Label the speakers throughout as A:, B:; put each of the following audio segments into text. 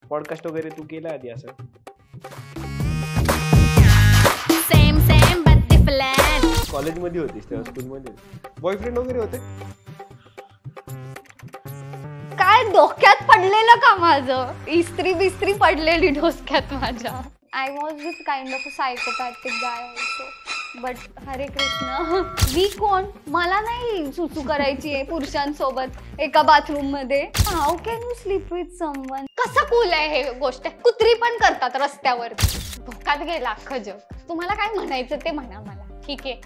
A: Podcast वगैरे तू केला आधी असं? कॉलेजमध्ये होतीस तेव्हा, स्कूलमध्ये बॉयफ्रेंड वगैरे होते?
B: काय डोक्यात पडलेलं का माझं? इस्त्री बिस्त्री पडलेली डोक्यात माझ्या. I was this kind of a psychopathic guy also, but Hare Krishna. मी कोण? मला नाही सुसू करायची आहे पुरुषांसोबत एका बाथरूम मध्ये. How can you sleep with someone? कसं कूल आहे हे गोष्ट? कुत्री पण करतात रस्त्यावर. धोक्यात गेला अख्खं जग. तुम्हाला काय म्हणायचं ते म्हणा मला, ठीक आहे?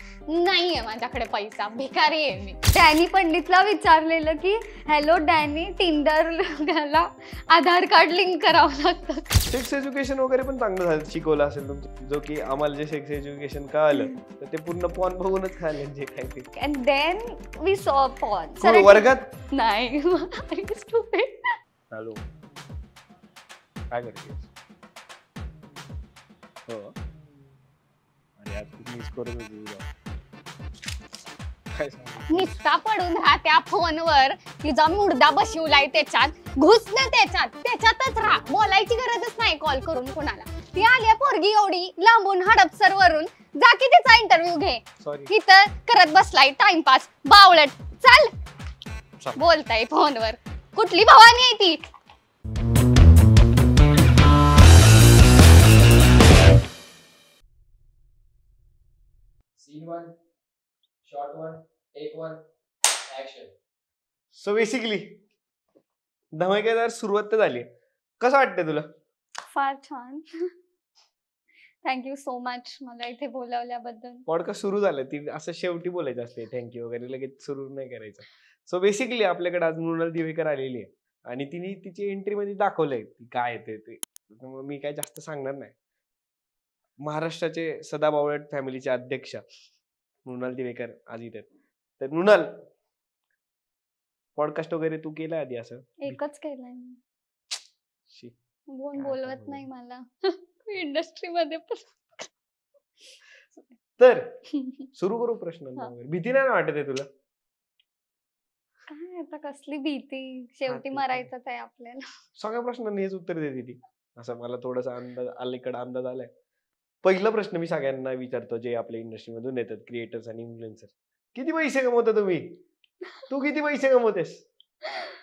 B: नाहीये माझ्याकडे पैसा, भिकारी आहे मी. डॅनी पंडितला विचारलेलं की हॅलो डॅनी, टिंडरला आधार कार्ड लिंक करावं लागतं.
A: सेक्स एज्युकेशन वगैरे पण चांगलं झालं, शिकवलं असेल तुमचं, जो की आम्हाला जे सेक्स एज्युकेशन कळालं तर ते पूर्ण पॉर्न बघूनच कळालं जे काही ते.
B: अँड देन वी सॉ पॉर्न.
A: वर्गात
B: नाही. स्टुपिड.
A: हॅलो, काय करतेस? हो, अरे आज खूप मिस करत होती.
B: निस्ता पडून राहा त्या फोनवर, तिचा मुर्दा बशिवलाय त्याच्यात, घुस ना त्याच्यातच राहा. बोलायची गरजच नाही कॉल करून कोणाला. ती आली पोरगी एवढी लांबून हडपसर वरून, जा की तिचा इंटरव्ह्यू घे. इथं करत बसलाय टाइमपास बावळट. चल बोलताय फोनवर. कुठली भवानी आहे ती?
C: Scene 1, shot 1, take 1, action.
A: So basically धमाकेदार सुरुवात तर झाली. कसं वाटतंय तुला?
B: फार छान. थँक्यू सो मच मला इथे बोलावल्याबद्दल.
A: पॉडकास्ट सुरू झालं, ती असं शेवटी बोलायचं असते थँक्यू वगैरे, लगेच सुरू नाही करायचं. सो बेसिकली आपल्याकडे आज मृणाल दिवेकर आलेली आहे आणि तिने तिची एंट्री मध्ये दाखवलंय काय ते. त्यामुळे मी काय जास्त सांगणार नाही. महाराष्ट्राचे सदाबावळट फॅमिलीचे अध्यक्ष मृणाल दिवेकर आज इथे. तर मृणाल, पॉडकास्ट वगैरे तू केला आधी असं?
B: एकच केलंय मी. कोण
A: काय
B: बोलवत
A: सांगू?
B: नाही मला इंडस्ट्री मध्ये पण.
A: तर सुरू करू प्रश्न. भीती नाही ना वाटत आहे तुला?
B: काय आता कसली भीती, शेवटी
A: ते
B: मरायचंच आहे आपल्याला.
A: सगळ्या प्रश्नांना हेच उत्तर देते ती, असं मला थोडासा अंदाज अलीकडे अंदाज आलाय. पहिला प्रश्न मी सगळ्यांना विचारतो जे आपल्या इंडस्ट्री मधून येतात, क्रिएटर्स आणि इन्फ्लुएन्सर. किती पैसे कमवता तुम्ही? तू किती पैसे कमवतेस?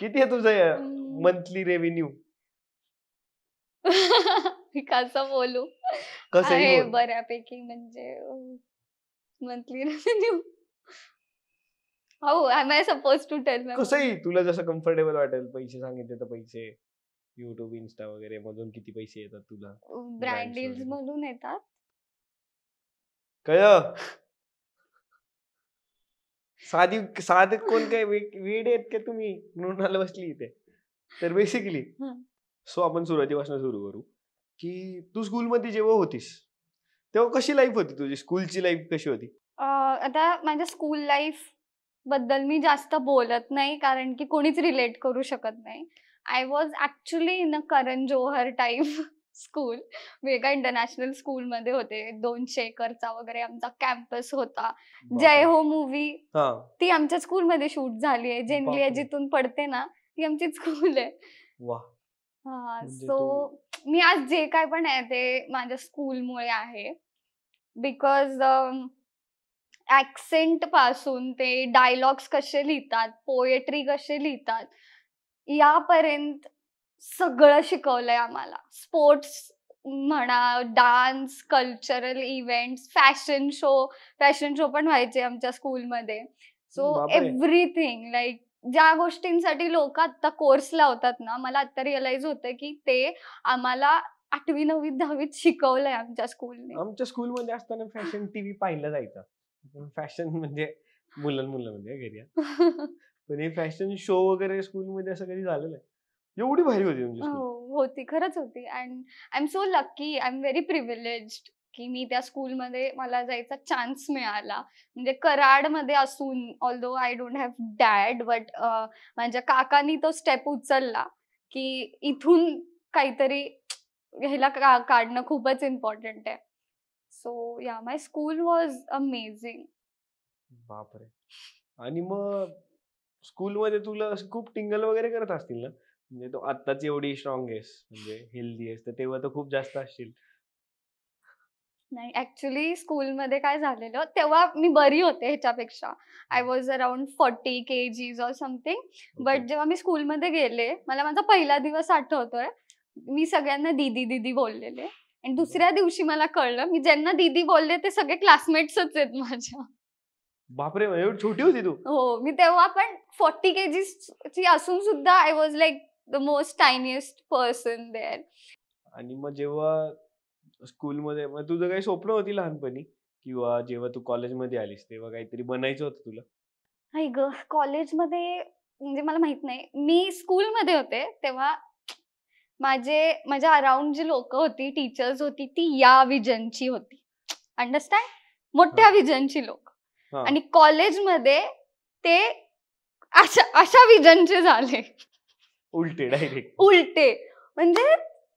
A: किती आहे तुझं मंथली रेव्हेन्यू?
B: मी कसं बोलू?
A: कसंही
B: आहे
A: बोल.
B: बऱ्यापैकी, म्हणजे monthly revenue. How am I supposed to tell?
A: कसंही तुला जसं कम्फर्टेबल वाटेल. पैसे सांगितले तर पैसे, युट्यूब इन्स्टा वगैरे मधून किती पैसे येतात तुला?
B: ब्रँड डील्स मधून येतात.
A: कळलं? साधे कोण काय वेडे आहेत का तुम्ही? मृणाल बसली इथे. तर बेसिकली सो आपण सुरुवातीपासून सुरू करू की तू स्कूलमध्ये जेव्हा होतीस तेव्हा कशी लाईफ होती तुझी? स्कूलची लाईफ कशी होती?
B: आता माझ्या स्कूल लाईफ बद्दल मी जास्त बोलत नाही, कारण की कोणीच रिलेट करू शकत नाही. I was actually in a Karan Johar type school. मी एका इंटरनॅशनल स्कूल मध्ये होते. 200 एकरचा वगैरे आमचा कॅम्पस होता. जय हो मूवी ती आमच्या स्कूलमध्ये शूट झाली आहे. जेनली जिथून पडते ना, ती आमची स्कूल आहे. हा, सो मी आज जे काय पण आहे ते माझ्या स्कूलमुळे आहे. बिकॉज ऍक्सेंट पासून ते डायलॉग्स कसे लिहितात, पोएट्री कसे लिहितात, यापर्यंत सगळं शिकवलंय आम्हाला. स्पोर्ट्स म्हणा, dance, cultural events, fashion show पण व्हायचे आमच्या स्कूलमध्ये. सो एव्हरीथिंग, लाईक ज्या गोष्टींसाठी लोक आता कोर्स लावतात ना, मला आता रिअलाइज होतं की ते आम्हाला 8वी 9वी 10वीत शिकवलंय आमच्या स्कूलने.
A: आमच्या स्कूलमध्ये असताना फॅशन टीव्ही पाहिलं जायचं. फॅशन म्हणजे मुलं म्हणजे घरी. पण हे फॅशन शो वगैरे स्कूलमध्ये असं कधी झालं नाही. एवढी भारी होती तुमची स्कूल?
B: होती, खरंच होती. And I am so lucky, I am very privileged की मी त्या स्कूलमध्ये मला जायचा चान्स मिळाला. म्हणजे कराडमध्ये असून, although I don't have dad, but माझ्या काकांनी तो स्टेप उचलला की इथून काहीतरी ह्याला काढणं खूपच इम्पॉर्टंट आहे. सो या, माय स्कूल वॉज अमेझिंग.
A: बापरे. आणि मग स्कूलमध्ये तुला खूप टिंगल वगैरे करत असतील ना? म्हणजे तू आत्ताच एवढी स्ट्रॉंग आहेस, म्हणजे हेल्दी आहेस, तर तेव्हा तर खूप जास्त असशील.
B: नाही ऍक्च्युली स्कूलमध्ये काय झालेलं तेव्हा मी बरी होते ह्याच्यापेक्षा. I was around 40 kgs or something. But जेव्हा मी स्कूलमध्ये गेले मला माझा पहिला दिवस आठवतोय. मी सगळ्यांना दीदी दीदी बोललेले आणि दुसऱ्या दिवशी मला कळलं मी ज्यांना दीदी बोलले ते सगळे क्लासमेट्सच आहेत माझ्या.
A: बापरे, एवढी छोटी होती तू?
B: हो मी तेव्हा पण 40 kgs ची असून सुद्धा I was like the most tiniest person there.
A: आणि मग जेव्हा स्कूलमध्ये मग तुझं काही स्वप्न होती लहानपणी, किंवा जेव्हा तू कॉलेजमध्ये आलीस तेव्हा काहीतरी बनायचं होतं तुला?
B: नाही ग कॉलेजमध्ये म्हणजे मला माहित नाही. मी स्कूलमध्ये होते तेव्हा माझ्या अराउंड जी लोक होती टीचर्स होती ती या विजनची होती. अंडरस्टँड? मोठ्या विजनची लोक.
A: हा.
B: आणि कॉलेजमध्ये ते अशा विजनचे झाले.
A: उलटे डायरेक्ट.
B: उलटे. म्हणजे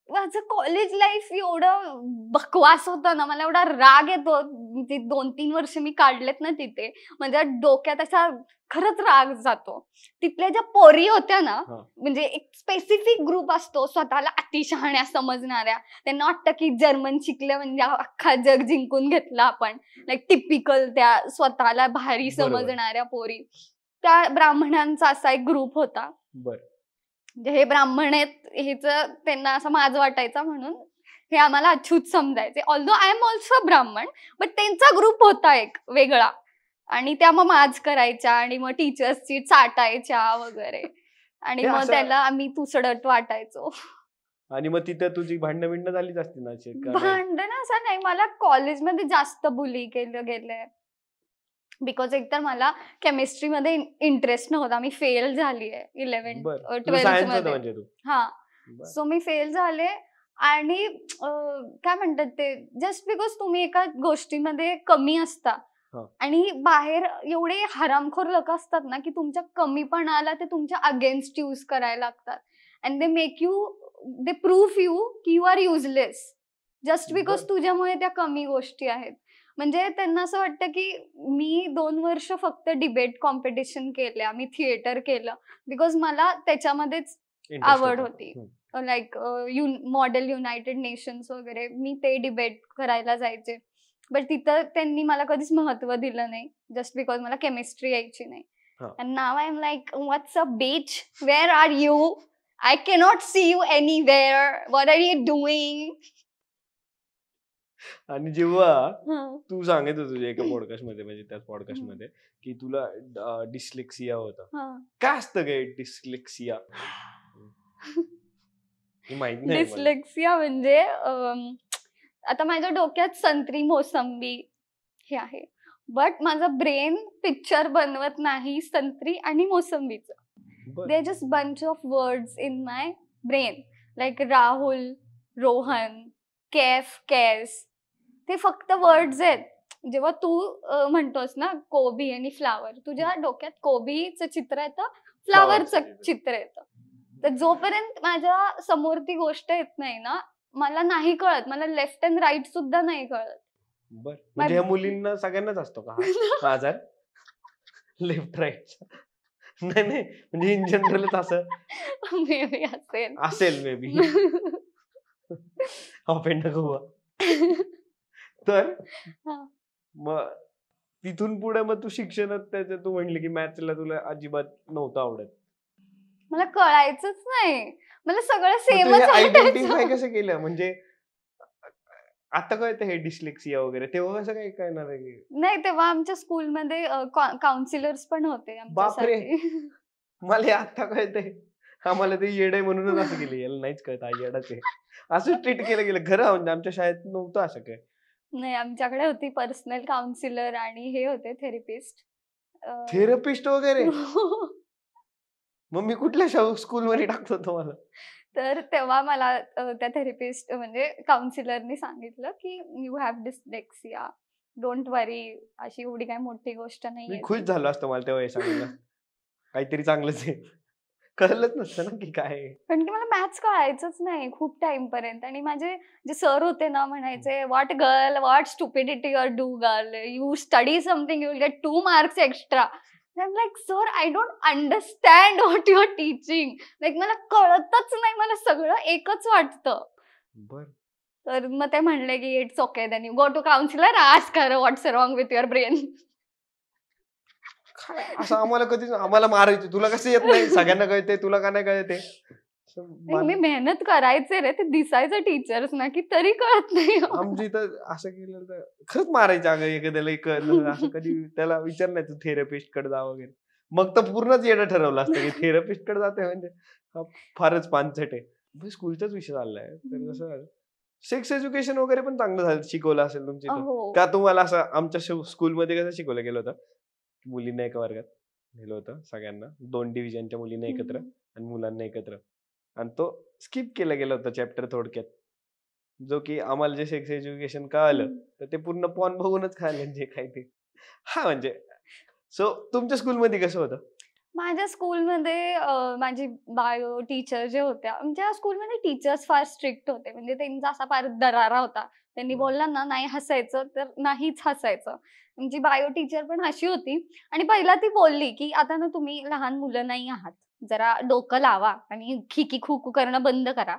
B: माझं कॉलेज लाईफ एवढं बकवास होतं ना, मला एवढा राग येतो. ते 2-3 वर्ष मी काढलेत ना तिथे, माझ्या डोक्यात असा खरंच राग जातो. तिथल्या ज्या पोरी होत्या ना,
A: हा.
B: म्हणजे एक स्पेसिफिक ग्रुप असतो स्वतःला अतिशहाण्या समजणाऱ्या. त्यांना वाटतं की जर्मन शिकलं म्हणजे अख्खा जग जिंकून घेतला आपण. लाईक टिपिकल त्या स्वतःला भारी
A: बरोबर.
B: समजणाऱ्या पोरी. त्या ब्राह्मणांचा असा एक ग्रुप होता.
A: बरं.
B: म्हणजे हे ब्राह्मण आहेत हेच त्यांना असं माझं वाटायचं म्हणून हे आम्हाला अछूत समजायचे. ऑल्दो आय एम ऑल्सो ब्राह्मण बट त्यांचा ग्रुप होता एक वेगळा आणि त्या मग माज करायच्या आणि मग टीचर्सची चाटायच्या वगैरे आणि
A: हे
B: मग
A: असं-
B: त्याला आम्ही तुसडट वाटायचो.
A: आणि मग तिथं तुझी भांडणं बिंडणं झालीच असती ना अशी, का नाही?
B: भांडण असं नाही, मला कॉलेजमध्ये जास्त बुली केलं गेलंय. बिकॉज एकतर मला केमिस्ट्रीमध्ये इंटरेस्ट नव्हता. मी फेल झालीये 11th
A: बरं. तुला
B: 12th
A: सायन्स होतं
B: मध्ये.
A: म्हणजे तू?
B: हा
A: बरं.
B: सो मी फेल झाले आणि काय म्हणतात ते जस्ट बिकॉज तुम्ही एका गोष्टीमध्ये कमी असता
A: हा.
B: आणि बाहेर एवढे हरामखोर लोक असतात ना की तुमच्या कमीपणाला ते तुमच्या अगेन्स्ट यूज करायला लागतात and they make you they prove you की you are useless just because
A: बरं.
B: तुझ्यामुळे त्या कमी गोष्टी आहेत. म्हणजे त्यांना असं वाटतं की मी 2 वर्ष फक्त डिबेट कॉम्पिटिशन केल्या, मी थिएटर केलं बिकॉज मला त्याच्यामध्येच
A: Interest
B: आवड
A: होता.
B: होती.
A: हम्म.
B: लाईक मॉडेल युनायटेड नेशन्स वगैरे मी ते डिबेट करायला जायचे. बट तिथं त्यांनी मला कधीच महत्व दिलं नाही जस्ट बिकॉज मला केमिस्ट्री यायची नाही.
A: हा.
B: And now I am like what's up bitch, where are you, I cannot see you anywhere, what are you doing.
A: आणि जेव्हा तू सांगत होती तुझ्या एका पॉडकास्ट मध्ये, म्हणजे त्याच पॉडकास्ट मध्ये, की तुला डिस्लेक्सिया होता. काय असतं काय डिस्लेक्सिया? माहित नाही मला.
B: डिस्लेक्सिया म्हणजे आता माझ्या डोक्यात संत्री मोसंबी हे आहे बट माझं ब्रेन पिक्चर बनवत नाही संत्री आणि मोसंबीचं.
A: बरं.
B: They just bunch of words in my brain like Rahul, Rohan, केफ, केस, ते फक्त वर्ड्स आहेत. जेव्हा तू म्हणतोस ना कोबी आणि फ्लावर, तुझ्या डोक्यात कोबीचं चित्र येतं, फ्लावरचं चित्र येतं. तर जोपर्यंत माझ्या समोर ती गोष्ट येत नाही ना मला नाही कळत, मला लेफ्ट अँड राईट सुद्धा नाही कळत.
A: बर, म्हणजे ह्या मुलींना सगळ्यांनाच असतो का हा आजार लेफ्ट राईट? नाही नाही, म्हणजे इन जनरलच असं
B: मे बी
A: असेल, मे बी. ऑफेंड नको. तर
B: हा.
A: मग तिथून पुढे मग तू शिक्षणात त्याच्यात तू म्हणली की मॅथ्सला तुला अजिबात नव्हतं आवडत.
B: मला कळायचंच नाही, मला सगळं
A: मग तू हे
B: सेमच
A: आयडेंटिफाय
B: वाटायचं.
A: कसं केलं? म्हणजे आता कळतं हे डिस्लेक्सिया वगैरे, तेव्हा कसं काय कळणार आहे?
B: नाही तेव्हा आमच्या स्कूलमध्ये काउन्सिलर्स पण होते
A: बापरे.
B: आमच्यासाठी.
A: मला हे आता कळतंय. आम्हाला ते येड आहे म्हणूनच असं केलं, याला नाहीच कळत, हा येडाच आहे असं ट्रीट केलं गेलं. खरं म्हणजे आमच्या शाळेत नव्हतं असं काय.
B: नाही आमच्याकडे होती पर्सनल काउन्सिलर आणि हे होते थेरपिस्ट.
A: थेरपिस्ट वगैरे? मग मी कुठल्या स्कूलमध्ये टाकतो तुम्हाला?
B: तर तेव्हा मला त्या थेरपिस्ट म्हणजे काउन्सिलरनी सांगितलं की यू हॅव डिस्लेक्सिया, डोंट वरी, अशी एवढी काही मोठी गोष्ट
A: मी
B: नाहीये.
A: खुश झालो असतो मला तेव्हा हे सांगितलं. काहीतरी चांगलंच आहे. कळलंच नसतं ना की काय आहे.
B: कारण की मला मॅथ्स कळायचंच नाही खूप टाइम पर्यंत आणि माझे जे सर होते ना म्हणायचे what girl, what stupidity your do girl, you study something you will get 2 marks extra. I'm like, sir, I don't understand what you're teaching. Like मला कळतच नाही, मला सगळं एकच वाटतं.
A: बर.
B: तर मग ते म्हणले की it's okay, then you go to counsellor, ask her what's wrong with your brain.
A: काय असं आम्हाला मारायचं, तुला कसं येत नाही, सगळ्यांना कळते, तुला का नाही कळते?
B: मी मेहनत करायचे रे, ते दिसायचं टीचर्स ना की तरी कळत नाही.
A: आमची तर असं केलं तर खरंच मारायचं अगं एखाद्याला कळलं असं, कधी त्याला विचार नाही तू थेरपिस्ट कडे जा वगैरे. मग तर पूर्णच येणं ठरवलं असतं की थेरपिस्ट कडे जाते म्हणजे फारच पानचट आहे. स्कूलचाच विषय चाललाय तर कसं सेक्स एज्युकेशन वगैरे पण चांगलं झालं, शिकवलं असेल तुमच्या इथं का? तुम्हाला असं आमच्या स्कूलमध्ये कसं शिकवलं गेलं होतं, मुलींना एका वर्गात नेलं होतं सगळ्यांना, 2 डिव्हिजनच्या मुलींना एकत्र आणि मुलांना एकत्र, आणि तो स्किप केला गेला होता चॅप्टर थोडक्यात, जो की आम्हाला जे सेक्स एज्युकेशन कळालं तर ते पूर्ण पॉन बघूनच कळालं जे काही ते. हा म्हणजे सो तुमच्या स्कूलमध्ये कसं होतं?
B: माझ्या स्कूलमध्ये माझी बायो टीचर जे होत्या, आमच्या स्कूलमध्ये टीचर्स फार स्ट्रिक्ट होते. म्हणजे त्यांचा असा फार दरारा होता. त्यांनी बोलला ना नाही हसायचं तर नाहीच हसायचं. आमची बायो टीचर पण अशी होती आणि पहिला ती बोलली की आता ना तुम्ही लहान मुलं नाही आहात, जरा डोकं लावा आणि खिकी खुकू करणं बंद करा.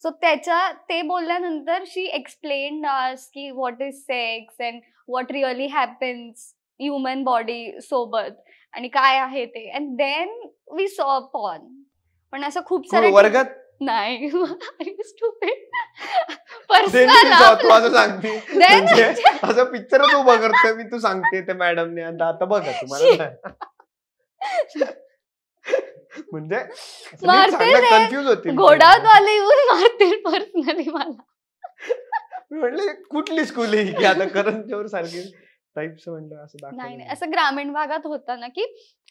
B: सो ते बोलल्यानंतर शी एक्सप्लेन्ड अस की what is sex and what really happens human body सोबत आणि काय आहे ते, अँड देन वी सॉ पॉर्न. पण असं खूप सारे
A: वर्गात
B: नाही स्टुपिड
A: तू असं सांगते म्हणजे असं पिक्चरच उभा करतोय मी, तू सांगते ते मॅडमने आता बघा तुम्हाला म्हणजे कन्फ्युज होती.
B: घोडावतवाले येऊन मारतील पर्सनली मला.
A: म्हणले कुठली स्कूल आहे की आता करण जोहर सारखी टाइप्स म्हणलं असं
B: नाही, असं ग्रामीण भागात होतं ना की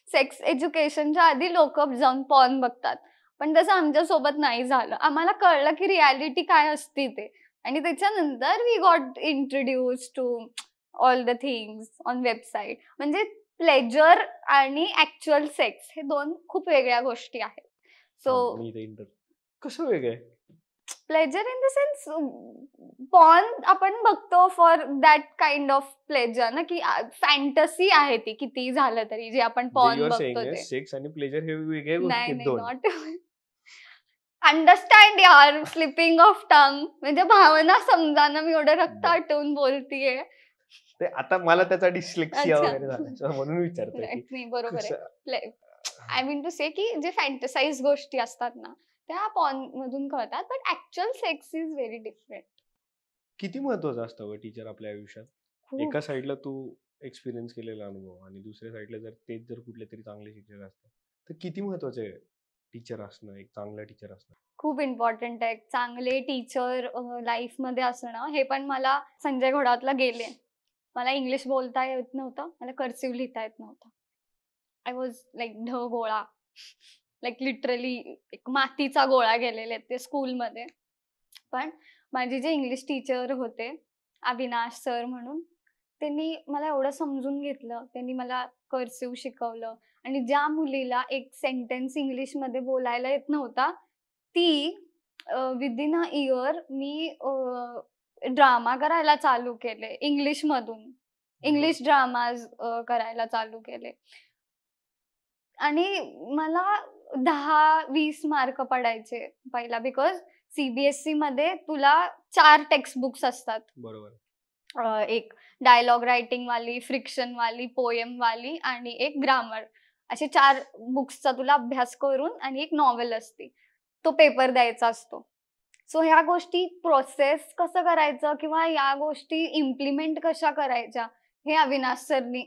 B: सेक्स एज्युकेशनच्या आधी लोक जाऊन पॉर्न बघतात, पण तसं आमच्या सोबत नाही झालं. आम्हाला कळलं की रियालिटी काय असते ते, आणि त्याच्यानंतर we got introduce to all the things on website. म्हणजे प्लेजर आणि ऍक्च्युअल सेक्स हे 2 खूप वेगळ्या गोष्टी आहेत. सो
A: कसं वेगळं?
B: Pleasure in the sense porn आपण बघतो for that kind of pleasure ना, की फॅन्टसी आहे ती किती झालं तरी, जे आपण पॉर्न बघतो ते.
A: सेक्स आणि प्लेजर हे वेगळे गोष्टी आहेत.
B: नॉट अंडरस्टँड यार, स्लिपिंग ऑफ टंग म्हणजे भावना समजा ना, मी एवढं रक्त आटवून बोलतीये.
A: ते आता मला त्याचा डिस्लेक्सिया वगैरे झाला म्हणून विचारतोय.
B: नाही बरोबर आहे. आय मीन टू से की जे फॅन्टसाइज गोष्टी असतात ना त्या पॉर्न मधून कळतात, but actual sex is very different.
A: किती महत्वाचं असतं टीचर आपल्या आयुष्यात? एका साईडला तू एक्सपिरियन्स केलेला अनुभव आणि दुसऱ्या साईडला जर कुठले तरी चांगले टीचर असतात तर किती महत्वाचं आहे टीचर असणं, एक चांगला टीचर असणं?
B: खूप इम्पॉर्टंट आहे. चांगले टीचर लाईफ मध्ये असणं. हे पण मला संजय घोडावतला गेले. मला इंग्लिश बोलता येत नव्हतं, मला कर्सिव्ह लिहिता येत नव्हतं. आय वॉज लाईक ढ गोळा, लाईक लिटरली एक मातीचा गोळा गेलेले ते स्कूलमध्ये. पण माझे जे इंग्लिश टीचर होते अविनाश सर म्हणून, त्यांनी मला एवढं समजून घेतलं, त्यांनी मला कर्सिव्ह शिकवलं. आणि ज्या मुलीला एक सेंटेन्स इंग्लिशमध्ये बोलायला येत नव्हता, ती within a year me drama करायला चालू केले इंग्लिशमधून. इंग्लिश ड्रामाज करायला चालू केले आणि मला 10-20 मार्क पडायचे पहिला, बिकॉज सीबीएसई मध्ये तुला 4 टेक्स्ट बुक्स असतात.
A: बरोबर.
B: एक डायलॉग रायटिंग वाली, फ्रिक्शन वाली, पोएम वाली आणि एक ग्रामर, असे 4 बुक्सचा तुला अभ्यास करून आणि एक नॉवेल असते, तो पेपर द्यायचा असतो. सो ह्या गोष्टी प्रोसेस कसं करायचं किंवा या गोष्टी इम्प्लिमेंट कशा करायच्या हे अविनाश सरनी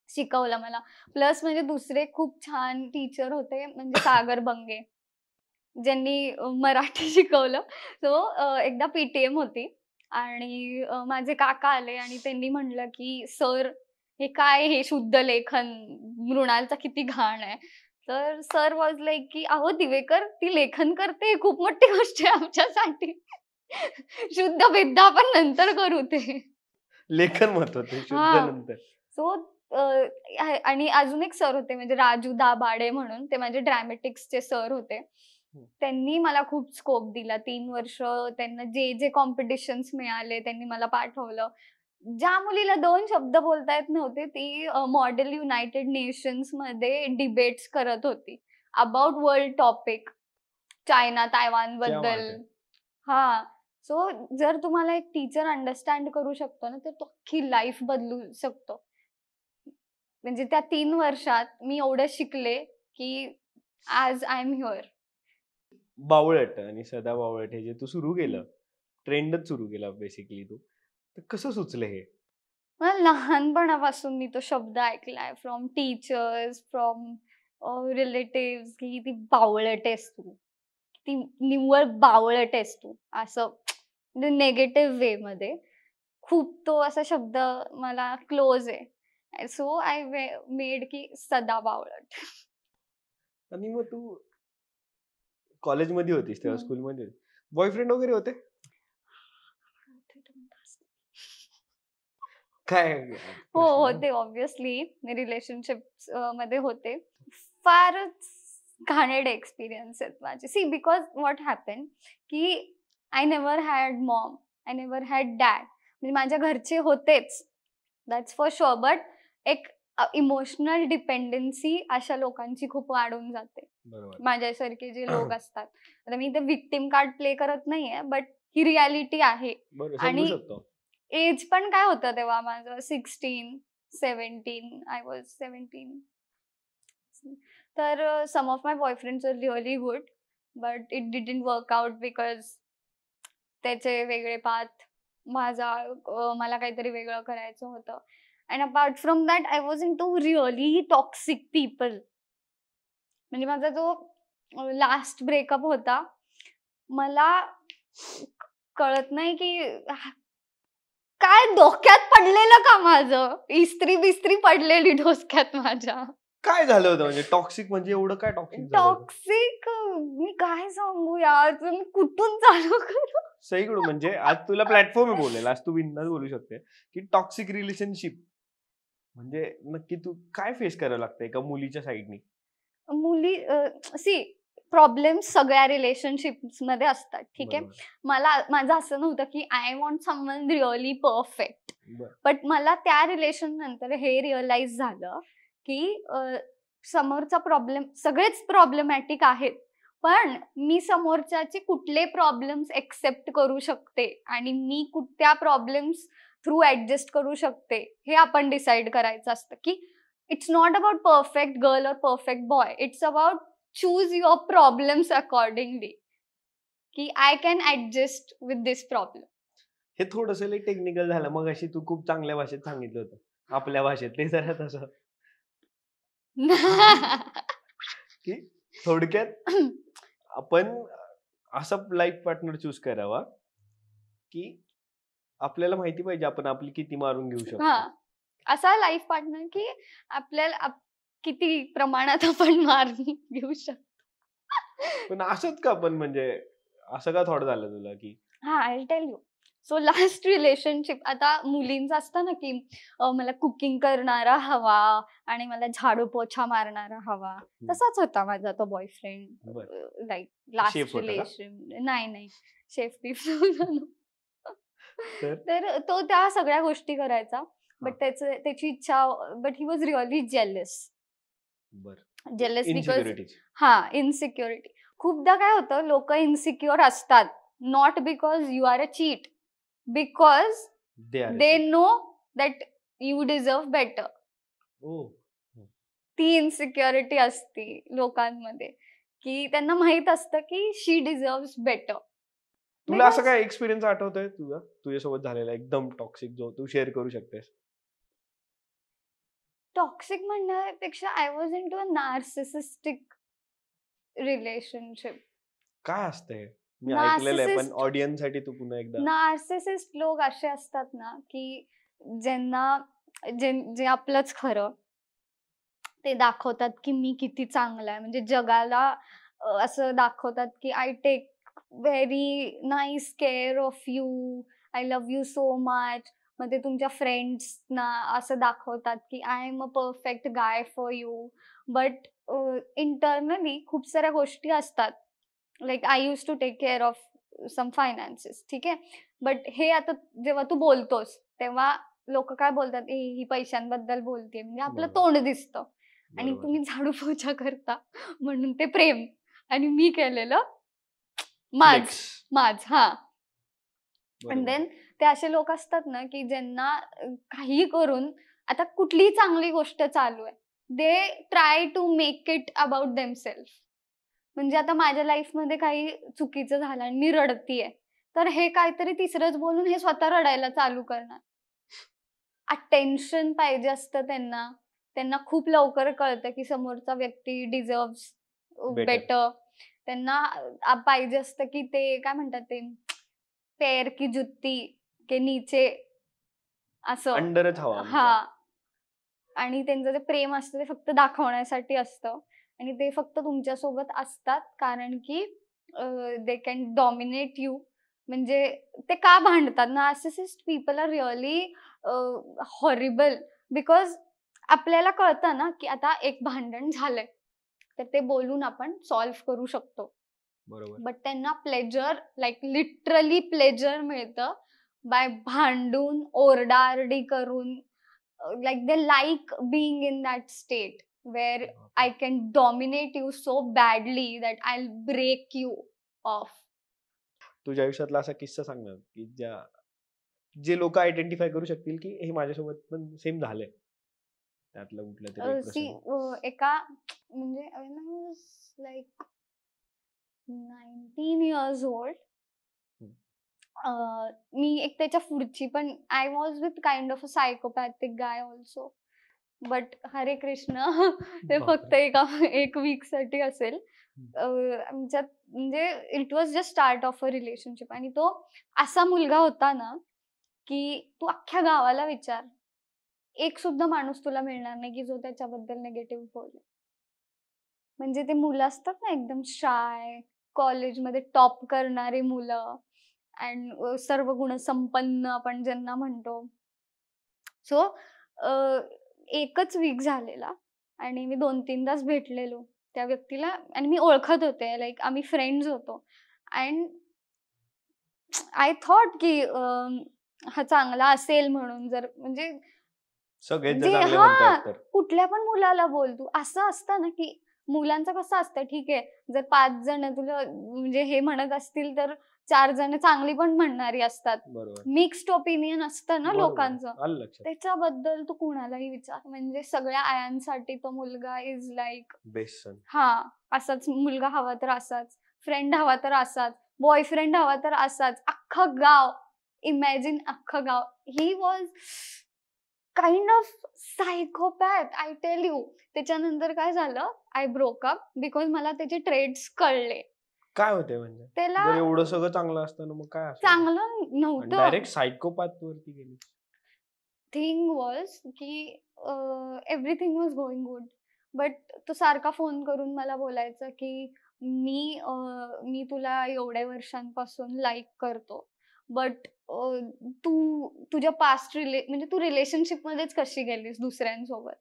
B: शिकवलं मला. प्लस म्हणजे दुसरे खूप छान टीचर होते, म्हणजे सागर बंगे, ज्यांनी मराठी शिकवलं. सो एकदा पीटीएम होती आणि माझे काका आले आणि त्यांनी म्हणलं की सर हे काय, हे शुद्ध लेखन, मृणालचा किती घाण आहे. तर सर वॉज लाईक की अहो दिवेकर, ती लेखन करते, खूप मोठी गोष्ट आहे आमच्यासाठी. शुद्ध विद्या आपण नंतर करू, ते
A: लेखन महत्वाचं, शुद्ध नंतर.
B: सो आणि अजून एक सर होते म्हणजे राजू दाभाडे म्हणून, ते माझे ड्रॅमॅटिक्सचे सर होते. त्यांनी मला खूप स्कोप दिला. 3 वर्ष त्यांना जे कॉम्पिटिशन्स मिळाले त्यांनी मला पाठवलं. ज्या मुलीला 2 शब्द बोलता येत नव्हते ती मॉडेल युनायटेड नेशन्स मध्ये डिबेट्स करत होती about world topic, China Taiwan
A: क्या बात
B: बद्दल.
A: आहे.
B: हा, सो जर तुम्हाला एक टीचर अंडरस्टँड करू शकतो ना तर तो अख्खी लाईफ बदलू शकतो. म्हणजे त्या 3 वर्षात मी एवढं शिकले की आज आय एम हिअर.
A: बावळट आणि सदा बावळट हे जे तू सुरू केलं, ट्रेंडच सुरू केला बेसिकली तू. तर कसं सुचलं हे?
B: मला लहानपणापासून मी तो शब्द ऐकलाय फ्रॉम टीचर्स, फ्रॉम रिलेटिव्ह, की ती बावळट आहेस तू, ती निव्वळ बावळट आहेस तू, असं म्हणजे नेगेटिव्ह वे मध्ये. खूप तो असा शब्द मला क्लोज आहे. सो आय मेड की सदा बावळट.
A: आणि मग तू कॉलेजमध्ये होतीस तेव्हा,
B: हम्म.
A: स्कूलमध्ये बॉयफ्रेंड वगैरे होते? काय
B: हो
A: प्रश्न?
B: होते, ऑब्विसली रिलेशनशिप मध्ये होते. फारच घाणेरडे एक्सपिरियन्स आहेत माझे. सी, बिकॉज व्हॉट हॅपन की I never had Maugham, I never had dad. म्हणजे माझ्या घरचे होतेच, दॅट्स फॉर शुअर, बट एक इमोशनल डिपेंडन्सी अशा लोकांची खूप वाढून जाते.
A: बरोबर.
B: माझ्यासारखे जे लोक असतात. आता मी ते विक्टिम कार्ड प्ले करत नाहीये, बट ही रियालिटी आहे.
A: बरोबर, समजू
B: आणि
A: शकतो.
B: एज पण काय होतं तेव्हा माझं 16, 17, आय वॉज 17. तर some of my boyfriends are really good, but it didn't work out because त्याचे वेगळे पाथ, मला काहीतरी वेगळं करायचं होतं. And apart from that I was into really toxic people. म्हणजे माझा जो लास्ट ब्रेकअप होता, मला कळत नाही की काय डोक्यात पडलेलं का माझं, इस्त्री बिस्त्री पडलेली डोक्यात माझ्या.
A: काय झालं होतं म्हणजे टॉक्सिक, म्हणजे एवढं काय टॉक्सिक झालं होतं?
B: टॉक्सिक मी काय सांगू यार, तुम्ही कुठून चालू करू.
A: सहीकडून म्हणजे आज तुला प्लॅटफॉर्म आहे बोलायला, आज तू बिनधास्त बोलू शकते की टॉक्सिक रिलेशनशिप म्हणजे नक्की तू काय फेस करावं लागतं एका मुलीच्या साईडनी?
B: मुली सी, प्रॉब्लेम सगळ्या रिलेशनशिप्स मध्ये असतात, ठीक आहे. माझं असं नव्हतं की I want someone really perfect, but मला त्या रिलेशन नंतर हे रिअलाइज झालं की समोरचा प्रॉब्लेम, सगळेच प्रॉब्लेमॅटिक आहेत, पण मी समोरच्याचे कुठले प्रॉब्लेम्स एक्सेप्ट करू शकते आणि मी त्या प्रॉब्लेम्स थ्रू ऍडजस्ट करू शकते, हे आपण डिसाइड करायचं असतं. की it's not about perfect girl or perfect boy, it's about choose your problems accordingly, की I can adjust with this problem.
A: हे थोडस टेक्निकल झालं, मग अशी तू खूप चांगल्या भाषेत सांगितलं होतं, आपल्या भाषेत ते जरा तसं की थोडक्यात आपण असा लाईफ पार्टनर चूज करावा की आपल्याला माहिती पाहिजे आपण आपली किती मारून घेऊ शकतो.
B: असा लाईफ पार्टनर की आपल्याला किती प्रमाणात आपण मारून घेऊ शकतो.
A: पण असंच का, पण म्हणजे असं का थॉट झालं तुला की?
B: I tell you. So last relationship, आता मुलींचं असतं ना की मला कुकिंग करणारा हवा आणि मला झाडू पोछा मारणारा हवा, तसाच होता माझा तो बॉयफ्रेंड. लाईक लास्ट रिलेशन, नाही शेफ बीफ. तर तो त्या सगळ्या गोष्टी करायचा, बट त्याची इच्छा, but he was really jealous. Because insecurity. खूपदा काय होतं, लोक इनसिक्युअर असतात not because you are a cheat, because they know that you deserve better. ती इनसिक्युरिटी असते लोकांमध्ये, की त्यांना माहित असतं की शी डिझर्व्स बेटर.
A: तुला असं काय एक्सपिरियन्स आठवतोय तुझ्यासोबत झालेला एकदम टॉक्सिक, जो तू शेअर करू शकतेस?
B: टॉक्सिक म्हणण्यापेक्षा I was into a narcissistic relationship.
A: काय असतंय? मी ऐकलेलं आहे, पण ऑडियन्स साठी तू पुन्हा एकदा.
B: नार्सिसिस्ट लोक असे असतात ना की ज्यांना जे आपलंच खरं ते दाखवतात की मी किती चांगला आहे, म्हणजे जगाला असं दाखवतात की I take very nice care of you, I love you so much. मग ते तुमच्या फ्रेंड्सना असं दाखवतात की I am a perfect guy for you, but internally खूप साऱ्या गोष्टी असतात. Like I use to take care of some finances, ठीक आहे. बट हे आता जेव्हा तू बोलतोस तेव्हा लोक काय बोलतात, ही पैशांबद्दल बोलते, म्हणजे आपलं
A: बरोबर.
B: तोंड दिसतं आणि
A: बरोबर.
B: तुम्ही झाडू पोछा करता म्हणून ते प्रेम, आणि मी केलेलं माझ
A: Flex.
B: माझ हा.
A: बरोबर.
B: अँड देन ते असे लोक असतात ना की ज्यांना काही करून, आता कुठलीही चांगली गोष्ट चालू आहे, they try to make it about themself. म्हणजे आता माझ्या लाईफमध्ये काही चुकीचं झालं आणि मी रडतीये, तर हे काहीतरी तिसरंच बोलून हे स्वतः रडायला चालू करणार. अटेन्शन पाहिजे असतं त्यांना. त्यांना खूप लवकर कळतं की समोरचा व्यक्ती डिझर्व्स
A: Better.
B: बेटर. त्यांना पाहिजे असतं की ते काय म्हणतात ते, पैर की जुत्ती के नीचे असं.
A: अंडरच हवा आमच्या.
B: हा. आणि त्यांचं जे प्रेम असतं ते फक्त दाखवण्यासाठी असतं आणि ते फक्त तुमच्यासोबत असतात कारण की दे कॅन डॉमिनेट यू. म्हणजे ते का भांडतात, narcissist people are really horrible. Because आपल्याला कळतं ना की आता एक भांडण झालंय तर ते बोलून आपण सॉल्व्ह करू शकतो,
A: बरोबर.
B: बट त्यांना प्लेजर, लाईक लिटरली प्लेजर मिळतं बाय भांडून ओरडाआरडी करून. Like they like being in that state where I can dominate you so badly that I'll break you off.
A: तुझ्या आयुष्यातला असा किस्सा सांग ना की जे लोक आयडेंटिफाय करू शकतील की हे माझ्यासोबत पण सेम झालंय, त्यातलं कुठलं तरी एक
B: See,
A: प्रसंग.
B: एका म्हणजे when I was like 19 years old, मी एक त्याच्या पुढची पण, I was with kind of a psychopathic guy also. But Hare Krishna ते फक्त एक वीक साठी असेल. आमच्यात म्हणजे it was just start of a relationship, आणि तो असा मुलगा होता ना की तू अख्ख्या गावाला विचार, एक सुद्धा माणूस तुला मिळणार नाही की जो त्याच्याबद्दल निगेटिव्ह बोलेल. म्हणजे ते मुलं असतात ना एकदम शाय, कॉलेजमध्ये टॉप करणारी मुलं अँड सर्व गुणसंपन्न आपण ज्यांना म्हणतो. सो एकच वीक झालेला आणि मी 2-3दाच भेटलेलो त्या व्यक्तीला आणि मी ओळखत होते, लाईक आम्ही फ्रेंड्स होतो. अँड आय थॉट की हा चांगला असेल म्हणून, जर म्हणजे
A: सगळेच
B: म्हणजे
A: चांगले
B: हा,
A: म्हणतायत तर.
B: कुठल्या पण मुलाला बोल तू. असं असतं ना की मुलांचं कसं असतं, ठीक आहे जर 5 जण तुला म्हणजे हे म्हणत असतील तर 4 जण चांगली पण म्हणणारी असतात.
A: बरोबर.
B: मिक्स्ड ओपिनियन असतं ना
A: बरोबर.
B: लोकांचं.
A: आलं लक्षात.
B: त्याच्याबद्दल तू कुणालाही विचार, म्हणजे सगळ्या आयांसाठी तो मुलगा इज लाईक
A: बेस्ट सन.
B: हा, असाच मुलगा हवा तर असाच, फ्रेंड हवा तर असाच, बॉयफ्रेंड हवा तर असाच. अख्खं गाव, इमॅजिन अख्खं गाव. He was kind of psychopath, I tell you. त्याच्यानंतर काय झालं, आय ब्रोक अप बिकॉज मला त्याचे ट्रेड्स कळले.
A: काय होते म्हणजे?
B: त्याला
A: जर एवढं सगळं चांगलं असतं मग काय असतं?
B: चांगलं नव्हतं.
A: डायरेक्ट सायकोपॅथ वरती गेली.
B: थिंग वॉज की everything was going good, but तो सारखा फोन करून मला बोलायचा की मी तुला एवढ्या वर्षांपासून लाईक करतो, बट तुझ्या पास्ट म्हणजे तू रिलेशनशिप मध्येच कशी गेलीस दुसऱ्यांसोबत.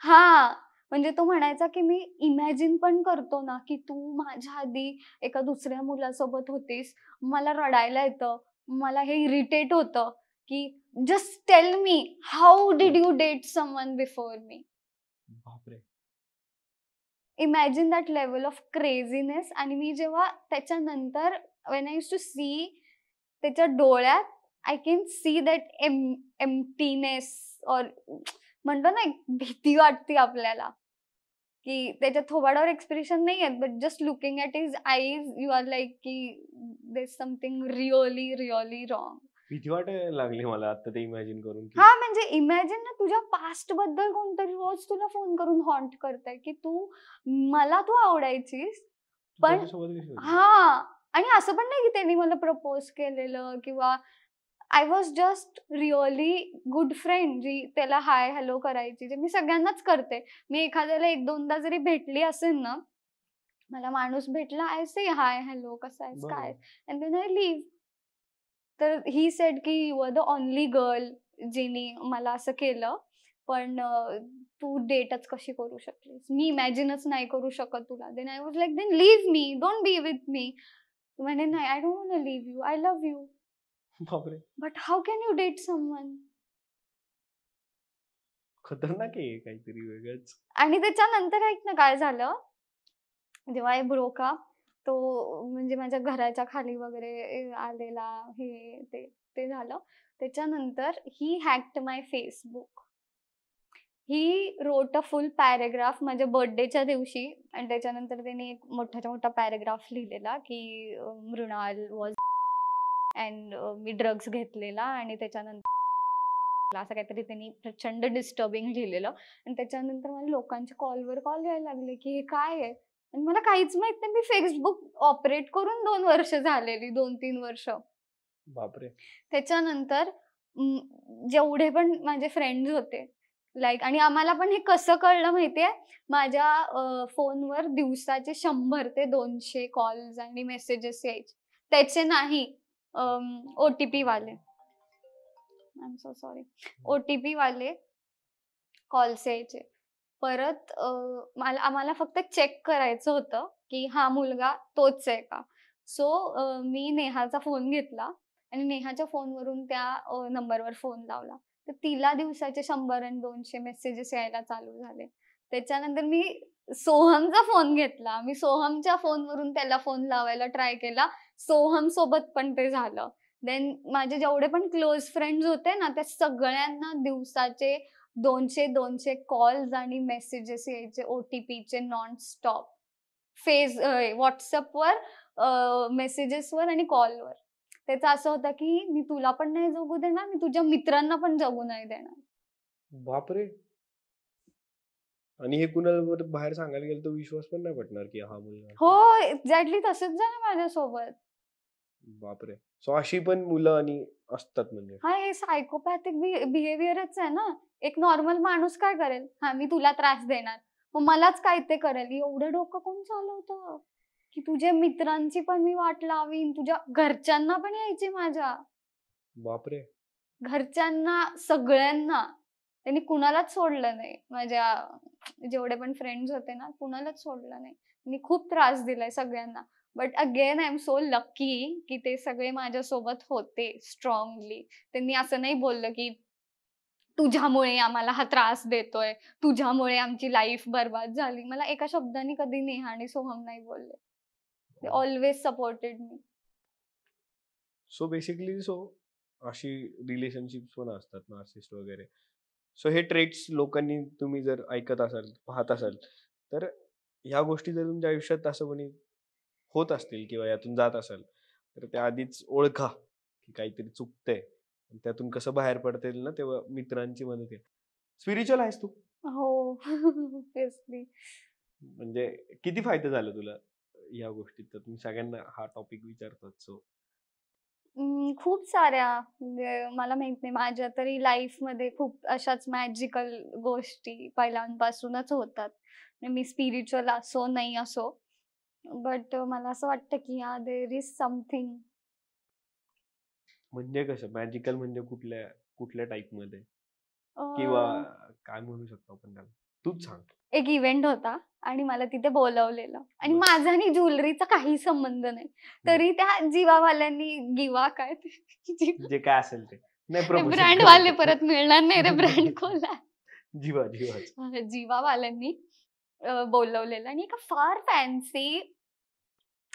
B: हा, म्हणजे तो म्हणायचा की मी इमॅजिन पण करतो ना की तू माझ्या आधी एका दुसऱ्या मुलासोबत होतीस, मला रडायला येतं, मला हे इरिटेट होतं की just tell me how did you date someone before me.
A: बापरे.
B: Imagine that level of craziness. आणि मी जेव्हा त्याच्यानंतर when I use to see त्याच्या डोळ्यात, I can see that emptiness, और म्हणतो ना एक भीती वाटते आपल्याला की त्याच्या थोबाडावर एक्सप्रेशन नाही आहेत, but just looking at his eyes you are like की there is something really really wrong.
A: भीती वाटायला लागली मला आता ते इमॅजिन करून की
B: हा, म्हणजे इमॅजिन ना तुझ्या पास्ट बद्दल कोणतरी रोज तुला फोन करून हॉन्ट करताय की मला तू आवडायचीस, पण
A: त्याच्यासोबत कशी होती?
B: हा, आणि असं पण नाही की त्यांनी मला प्रपोज केलेलं किंवा, I was just really good friend जी त्याला हाय हॅलो करायची, जे मी सगळ्यांनाच करते. मी एखाद्याला 1-2दा जरी भेटली असेल ना, मला माणूस भेटला, आय से हाय हॅलो कसा आहेस काय, अँड देन आय लिव्ह. तर ही सेड की you are the only girl जिने मला असं केलं, पण तू डेटच कशी करू शकलीस, मी इमॅजिनच नाही करू शकत तुला. Then I was like, then leave me, don't be with me. म्हणे नाही, I don't want to leave you, I love you.
A: बापरे,
B: but how can you date someone?
A: खतरनाक आहे काहीतरी वेगळंच.
B: आणि त्याच्यानंतर ऐक ना काय झालं, जेव्हा आय ब्रोक अप, तो म्हणजे माझ्या घराच्या खाली वगैरे आलेला, हे ते झालं. त्याच्यानंतर ही हॅक्ड माय Facebook. He wrote a full paragraph माझ्या बर्थडेच्या दिवशी, आणि त्याच्यानंतर त्यांनी एक मोठाच्या मोठा पॅरेग्राफ लिहिलेला की मृणाल वॉज अँड मी ड्रग्स घेतलेला, आणि त्याच्यानंतर असं काहीतरी त्यांनी प्रचंड डिस्टर्बिंग लिहिलेलं. आणि त्याच्यानंतर मला लोकांचे कॉलवर कॉल यायला लागले की हे काय आहे, आणि मला काहीच माहित नाही. मी फेसबुक ऑपरेट करून 2 वर्ष झालेली, 2-3 वर्ष.
A: बापरे,
B: त्याच्यानंतर जेवढे पण माझे फ्रेंड्स होते लाईक, आणि आम्हाला पण हे कसं कळलं माहितीये, माझ्या फोनवर दिवसाचे 100 ते 200 कॉल्स आणि मेसेजेस यायचे. त्याचे नाही, OTP वाले, I am so sorry, OTP वाले कॉल्स यायचे. परत आम्हाला फक्त चेक करायचं होतं की हा मुलगा तोच आहे का. सो मी नेहाचा फोन घेतला आणि नेहाच्या फोनवरून त्या नंबरवर फोन लावला. तर तिला दिवसाचे 100 आणि 200 मेसेजेस यायला चालू झाले. त्याच्यानंतर मी सोहमचा फोन घेतला. मी सोहमच्या फोनवरून त्याला फोन लावायला ट्राय केला. सोहम सोबत पण ते झालं. देन माझे जेवढे पण क्लोज फ्रेंड्स होते ना, त्या सगळ्यांना दिवसाचे 200 कॉल्स आणि मेसेजेस यायचे, OTPचे नॉन स्टॉप. व्हॉट्सअपवर, मेसेजेसवर आणि कॉलवर. त्याचं असं होतं की मी तुला पण नाही जगू देणार, मी तुझ्या मित्रांना पण जगू नाही देणार.
A: बापरे. आणि हे कुणाला बाहेर सांगायला गेलं तर विश्वास पण नाही पटणार की हा मुलगा.
B: हो, एक्झॅक्टली तसंच झालं माझ्यासोबत.
A: बापरे. सो अशी पण मुलं आणि असतात म्हणजे.
B: हा, हे सायकोपॅथिक बिहेवियरच आहे ना. एक नॉर्मल माणूस काय करेल, हा मी तुला त्रास देणार, मग मलाच काय ते करेल. एवढं डोकं कोण चालवतं की तुझ्या मित्रांची पण मी वाट लावीन, तुझ्या घरच्यांना पण यायची माझ्या.
A: बापरे.
B: घरच्यांना, सगळ्यांना. त्यांनी कुणालाच सोडलं नाही. माझ्या जेवढे पण फ्रेंड्स होते ना, कुणालाच सोडलं नाही. मी खूप त्रास दिलाय सगळ्यांना. But again I am so lucky की ते सगळे माझ्यासोबत होते स्ट्रॉंगली. त्यांनी असं नाही बोललं की तुझ्यामुळे आम्हाला हा त्रास देतोय, तुझ्यामुळे आमची लाईफ बर्बाद झाली. मला एका शब्दाने कधी नेहा आणि सोहम नाही बोलले. ते always supported me.
A: So basically अशी रिलेशनशिप्स पण असतात नार्सिसिस्ट वगैरे. सो हे ट्रेट्स लोकांनी, तुम्ही जर ऐकत असाल, पाहत असाल, तर ह्या गोष्टी जर तुमच्या आयुष्यात असं कोणी होत असतील किंवा यातून जात असाल, तर त्या आधीच ओळखा की काहीतरी चुकतंय. त्यातून कसं बाहेर पडता येईल ना, तेव्हा मित्रांची मदत घ्या. स्पिरिच्युअल आहेस तू?
B: हो, ऑब्व्हियसली.
A: म्हणजे किती फायदा झाला तुला या गोष्टीत? तर तुम्ही सगळ्यांना हा टॉपिक विचारतात. सो
B: खूप साऱ्या, म्हणजे मला माहित नाही, माझ्या तरी लाईफमध्ये खूप अशाच मॅजिकल गोष्टी पहिल्यापासूनच होतात. मी स्पिरिच्युअल असो नाही असो, बट मला असं वाटतं की देअर इज समथिंग.
A: म्हणजे कसं मॅजिकल, म्हणजे कुठल्या टाइप मध्ये, किंवा काय म्हणू शकतो आपण त्याला? तूच सांग.
B: एक इव्हेंट होता आणि मला तिथे बोलवलेलं, आणि
A: बरं.
B: माझा आणि ज्वेलरीचा काही संबंध नाही. तरी त्या जीवावाल्यांनी, गिवा काय
A: जे काय असेल ते नाही, promotion
B: ब्रँड
A: करू
B: वाले
A: शकत.
B: परत मिळणार नाही रे, ब्रँड खोला. जीवावाल्यांनी बोलवलेलं, आणि एका फार फॅन्सी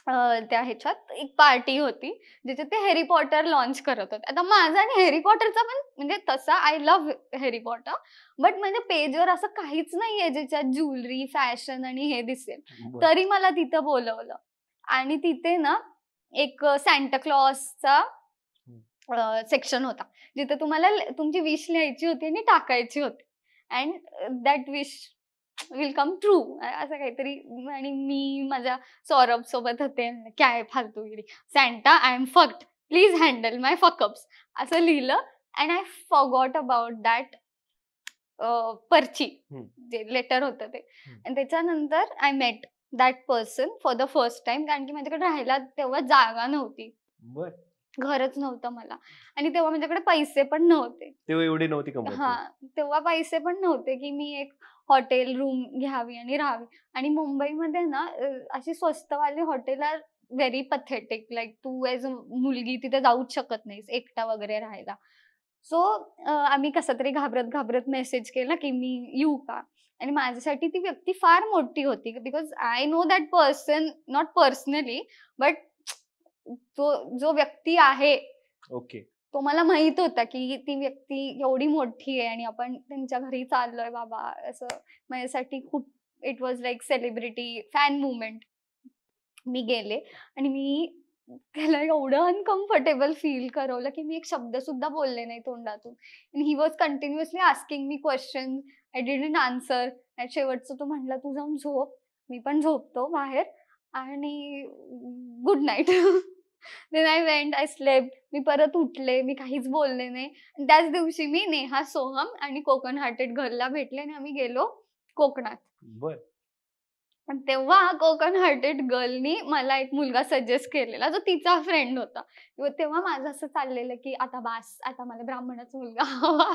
B: त्या ह्याच्यात एक पार्टी होती जिथे ते हॅरी पॉटर लॉन्च करत होते. आता माझा आणि हॅरी पॉटरचा पण, म्हणजे तसा I love Harry Potter, but म्हणजे पेजवर असं काहीच नाहीये ज्याच्यात ज्वेलरी, फॅशन आणि हे दिसेल.
A: बरं.
B: तरी मला तिथं बोलवलं, आणि तिथे ना एक सॅन्टा क्लॉसचा सेक्शन होता, जिथे तुम्हाला तुमची विश लिहायची होती आणि टाकायची होती, and that wish will come true, असं काहीतरी. आणि मी माझ्या सौरभ सोबत होते. काय फालतूगिरी, Santa I am fucked, please handle my fuckups, असं लिहिलं. And I forgot about that पर्ची, जे लेटर होतं ते. आणि त्याच्यानंतर I met that person for the first time, कारण की माझ्याकडे राहायला तेव्हा जागा नव्हती, घरच नव्हतं मला, आणि तेव्हा माझ्याकडे पैसे पण नव्हते.
A: तेव्हा एवढी नव्हती कमवत.
B: हा, तेव्हा पैसे पण नव्हते की मी एक हॉटेल रूम घ्यावी आणि राहावी. आणि मुंबईमध्ये ना अशी स्वस्तवाली हॉटेल व्हेरी पथेटिक. लाईक तू एज अ मुलगी तिथे जाऊच शकत नाहीस एकटा वगैरे राहायला. सो आम्ही कसा तरी घाबरत घाबरत मेसेज केला की मी येऊ का? आणि माझ्यासाठी ती व्यक्ती फार मोठी होती, because I know that person, not personally, but जो व्यक्ती आहे
A: ओके.
B: तो मला माहित होता की ती व्यक्ती एवढी मोठी आहे आणि आपण त्यांच्या घरी चाललोय बाबा, असं माझ्यासाठी खूप it was like celebrity fan movement. मी गेले आणि मी त्याला एवढं अनकम्फर्टेबल फील करवलं की मी एक शब्द सुद्धा बोलले नाही तोंडातून. आणि he was continuously asking me question. I didn't answer. आणि शेवटचं तो म्हटला तू जाऊन झोप. मी पण झोपतो बाहेर आणि good night. Then I went, I slept. मी परत उठले, मी काहीच बोलले नाही. आणि त्याच दिवशी मी नेहा, सोहम आणि कोकण हार्टेड गर्लला भेटले आणि आम्ही गेलो कोकणात.
A: बर.
B: आणि तेव्हा कोकण हार्टेड गर्लनी मला एक मुलगा सजेस्ट केलेला जो तिचा फ्रेंड होता. तेव्हा माझं असं चाललेलं की आता बास, आता मला ब्राह्मणच मुलगा हवा.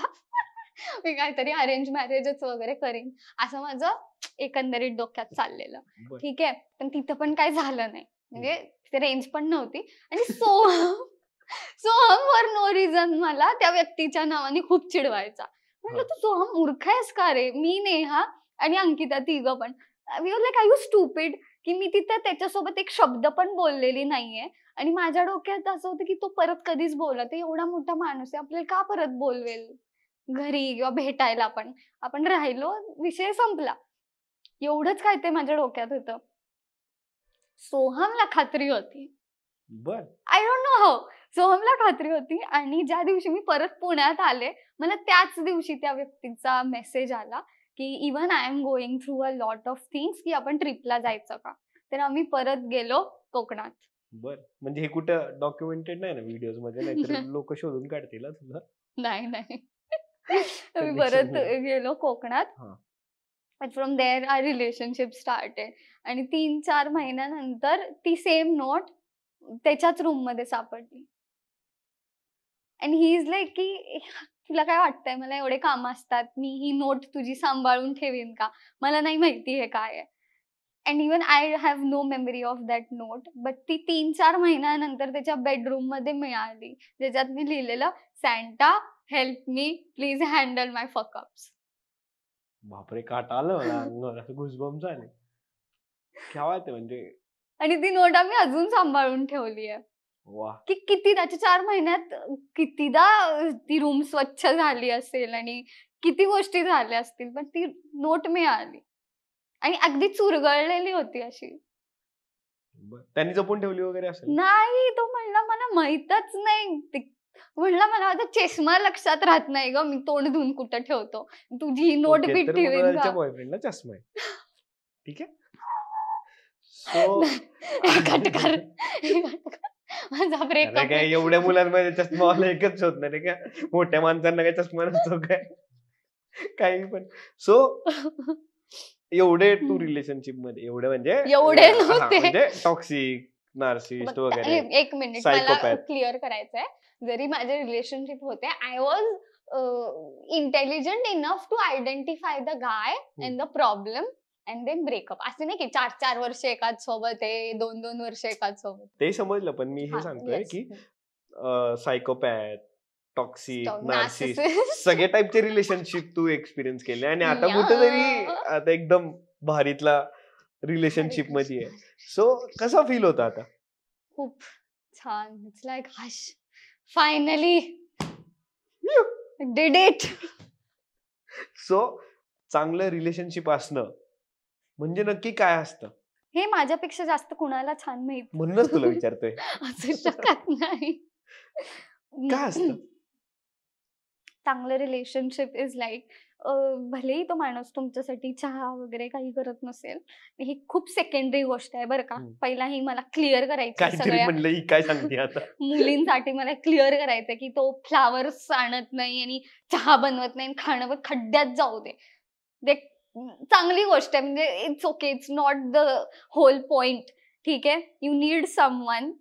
B: मी काहीतरी अरेंज मॅरेजच वगैरे करीन, असं माझं एकंदरीत डोक्यात चाललेलं.
A: बर.
B: ठीक आहे. पण तिथं पण काही झालं नाही, म्हणजे तिथे रेंज पण नव्हती. आणि सोहम फॉर नो रिझन मला त्या व्यक्तीच्या नावाने खूप चिडवायचा. म्हटलं तू सोहम मूर्ख आहेस का रे? मी, नेहा आणि अंकिता तिघं पण we were like R you stupid, की मी तिथं त्याच्यासोबत एक शब्द पण बोललेली नाहीये. आणि माझ्या डोक्यात असं होतं की तो परत कधीच बोलत, एवढा मोठा माणूस आहे, आपल्याला का परत बोलवेल घरी किंवा भेटायला? पण आपण राहिलो, विषय संपला. एवढंच काय ते माझ्या डोक्यात होतं. सोहमला खात्री होती.
A: बर.
B: I don't know how. सोहमला खात्री होती. आणि ज्या दिवशी मी परत पुण्यात आले, मला त्याच दिवशी त्या व्यक्तीचा मेसेज आला की even I am going through a lot of things, की आपण ट्रिपला जायचं का? तर आम्ही परत गेलो कोकणात.
A: बर. म्हणजे हे कुठं डॉक्युमेंटेड नाही ना व्हिडिओज मध्ये, नाहीतर लोक शोधून काढतील तुला.
B: नाही नाही. आम्ही परत गेलो कोकणात. From there our relationship started. आणि 3-4 महिन्यानंतर ती सेम नोट त्याच्याच रूम मध्ये सापडली. आणि ही इज लाईक की तुला काय वाटतंय मला एवढे काम असतात, मी ही नोट तुझी सांभाळून ठेवीन का? मला नाही माहिती हे काय आहे. And even I have no memory of that note. But ती 3-4 महिन्यानंतर त्याच्या बेडरूम मध्ये मिळाली, ज्याच्यात मी लिहिलेलं Santa help me, please handle my fuck-ups.
A: बापरे, काट आलं मला अंगावर, असं घुसबम्स झाले. काय वाटतं म्हणजे.
B: आणि ती नोट आम्ही अजून सांभाळून ठेवली आहे.
A: वा.
B: की किती त्याच्या 4 महिन्यात कितीदा ती रूम स्वच्छ झाली असेल आणि किती गोष्टी झाल्या असतील, पण ती नोट मिळाली आणि अगदी चुरगळलेली होती अशी.
A: त्यांनी जपून ठेवली वगैरे असेल?
B: नाही, तो म्हणला मला माहीतच नाही. म्हणला मला माझा चष्मा लक्षात राहत नाही ग, मी तोंड धुवून कुठं ठेवतो, तुझी ही नोट बीट ठेवीन का?
A: बॉयफ्रेंडला चष्मा आहे. ठीक आहे. सो
B: कट कर. माझा ब्रेकअप.
A: काय एवढ्या मुलांमध्ये चष्मा वाला एकच होत नाही का? मोठ्या माणसांना काय चष्मा नसतो काय? काही पण. सो एवढे तू रिलेशनशिप मध्ये एवढे म्हणजे
B: नव्हते,
A: टॉक्सिक, नार्सिस्ट वगैरे.
B: एक मिनिट मला क्लिअर करायचंय. जरी माझे रिलेशनशिप होते, I was intelligent enough to identify the guy and the problem and then breakup. असं नाही की 4-4 वर्ष एकाच सोबत आहे, 2-2 वर्ष एकाच सोबत.
A: ते समजलं, पण मी हे सांगतोय की सायकोपॅथ, टॉक्सिक, नार्सिस्ट सगळे टाईपचे रिलेशनशिप तू एक्सपिरियन्स केले आणि आता कुठेतरी आता एकदम भारीतला रिलेशनशिप मध्ये आहे. सो कसा फील होता आता?
B: खूप छान. It's like hush, finally did it.
A: So चांगलं रिलेशनशिप असणं म्हणजे नक्की काय असतं
B: हे माझ्यापेक्षा जास्त कुणाला छान माहित,
A: म्हणूनच तुला विचारतोय.
B: असू शकत नाही.
A: काय असतं
B: चांगलं रिलेशनशिप इज लाईक, भलेही तो माणूस तुमच्यासाठी चहा वगैरे काही करत नसेल, ही खूप सेकंडरी गोष्ट आहे बरं का. पहिला ही मला क्लिअर करायची, सगळ्या
A: काय सांगते आता
B: मुलींसाठी मला क्लिअर करायचं की तो फ्लावर्स आणत नाही आणि चहा बनवत नाही, खाणं पण खड्ड्यात जाऊ दे, चांगली गोष्ट आहे. म्हणजे it's okay, it's not the whole point. ठीक आहे. You need someone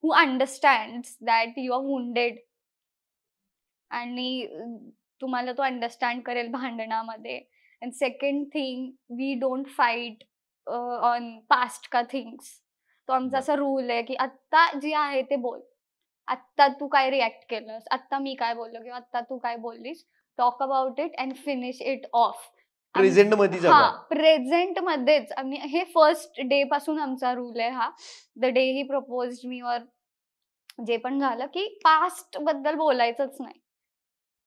B: who understands that you are wounded आणि तुम्हाला तो अंडरस्टँड करेल भांडणामध्ये. And second thing, we don't fight on past का थिंग्स. तो आमचा असा रूल आहे की आत्ता जे आहे ते बोल. आत्ता तू काय रिॲक्ट केलंस, आत्ता मी काय बोललो किंवा आत्ता तू काय बोललीस, talk about it and finish it of.
A: Present मध्ये जगा.
B: प्रेझेंट मध्येच आम्ही, हे फर्स्ट डे पासून आमचा रूल आहे हा. द डे ही प्रपोज्ड मी और जे पण झालं की पास्ट बद्दल बोलायचंच नाही.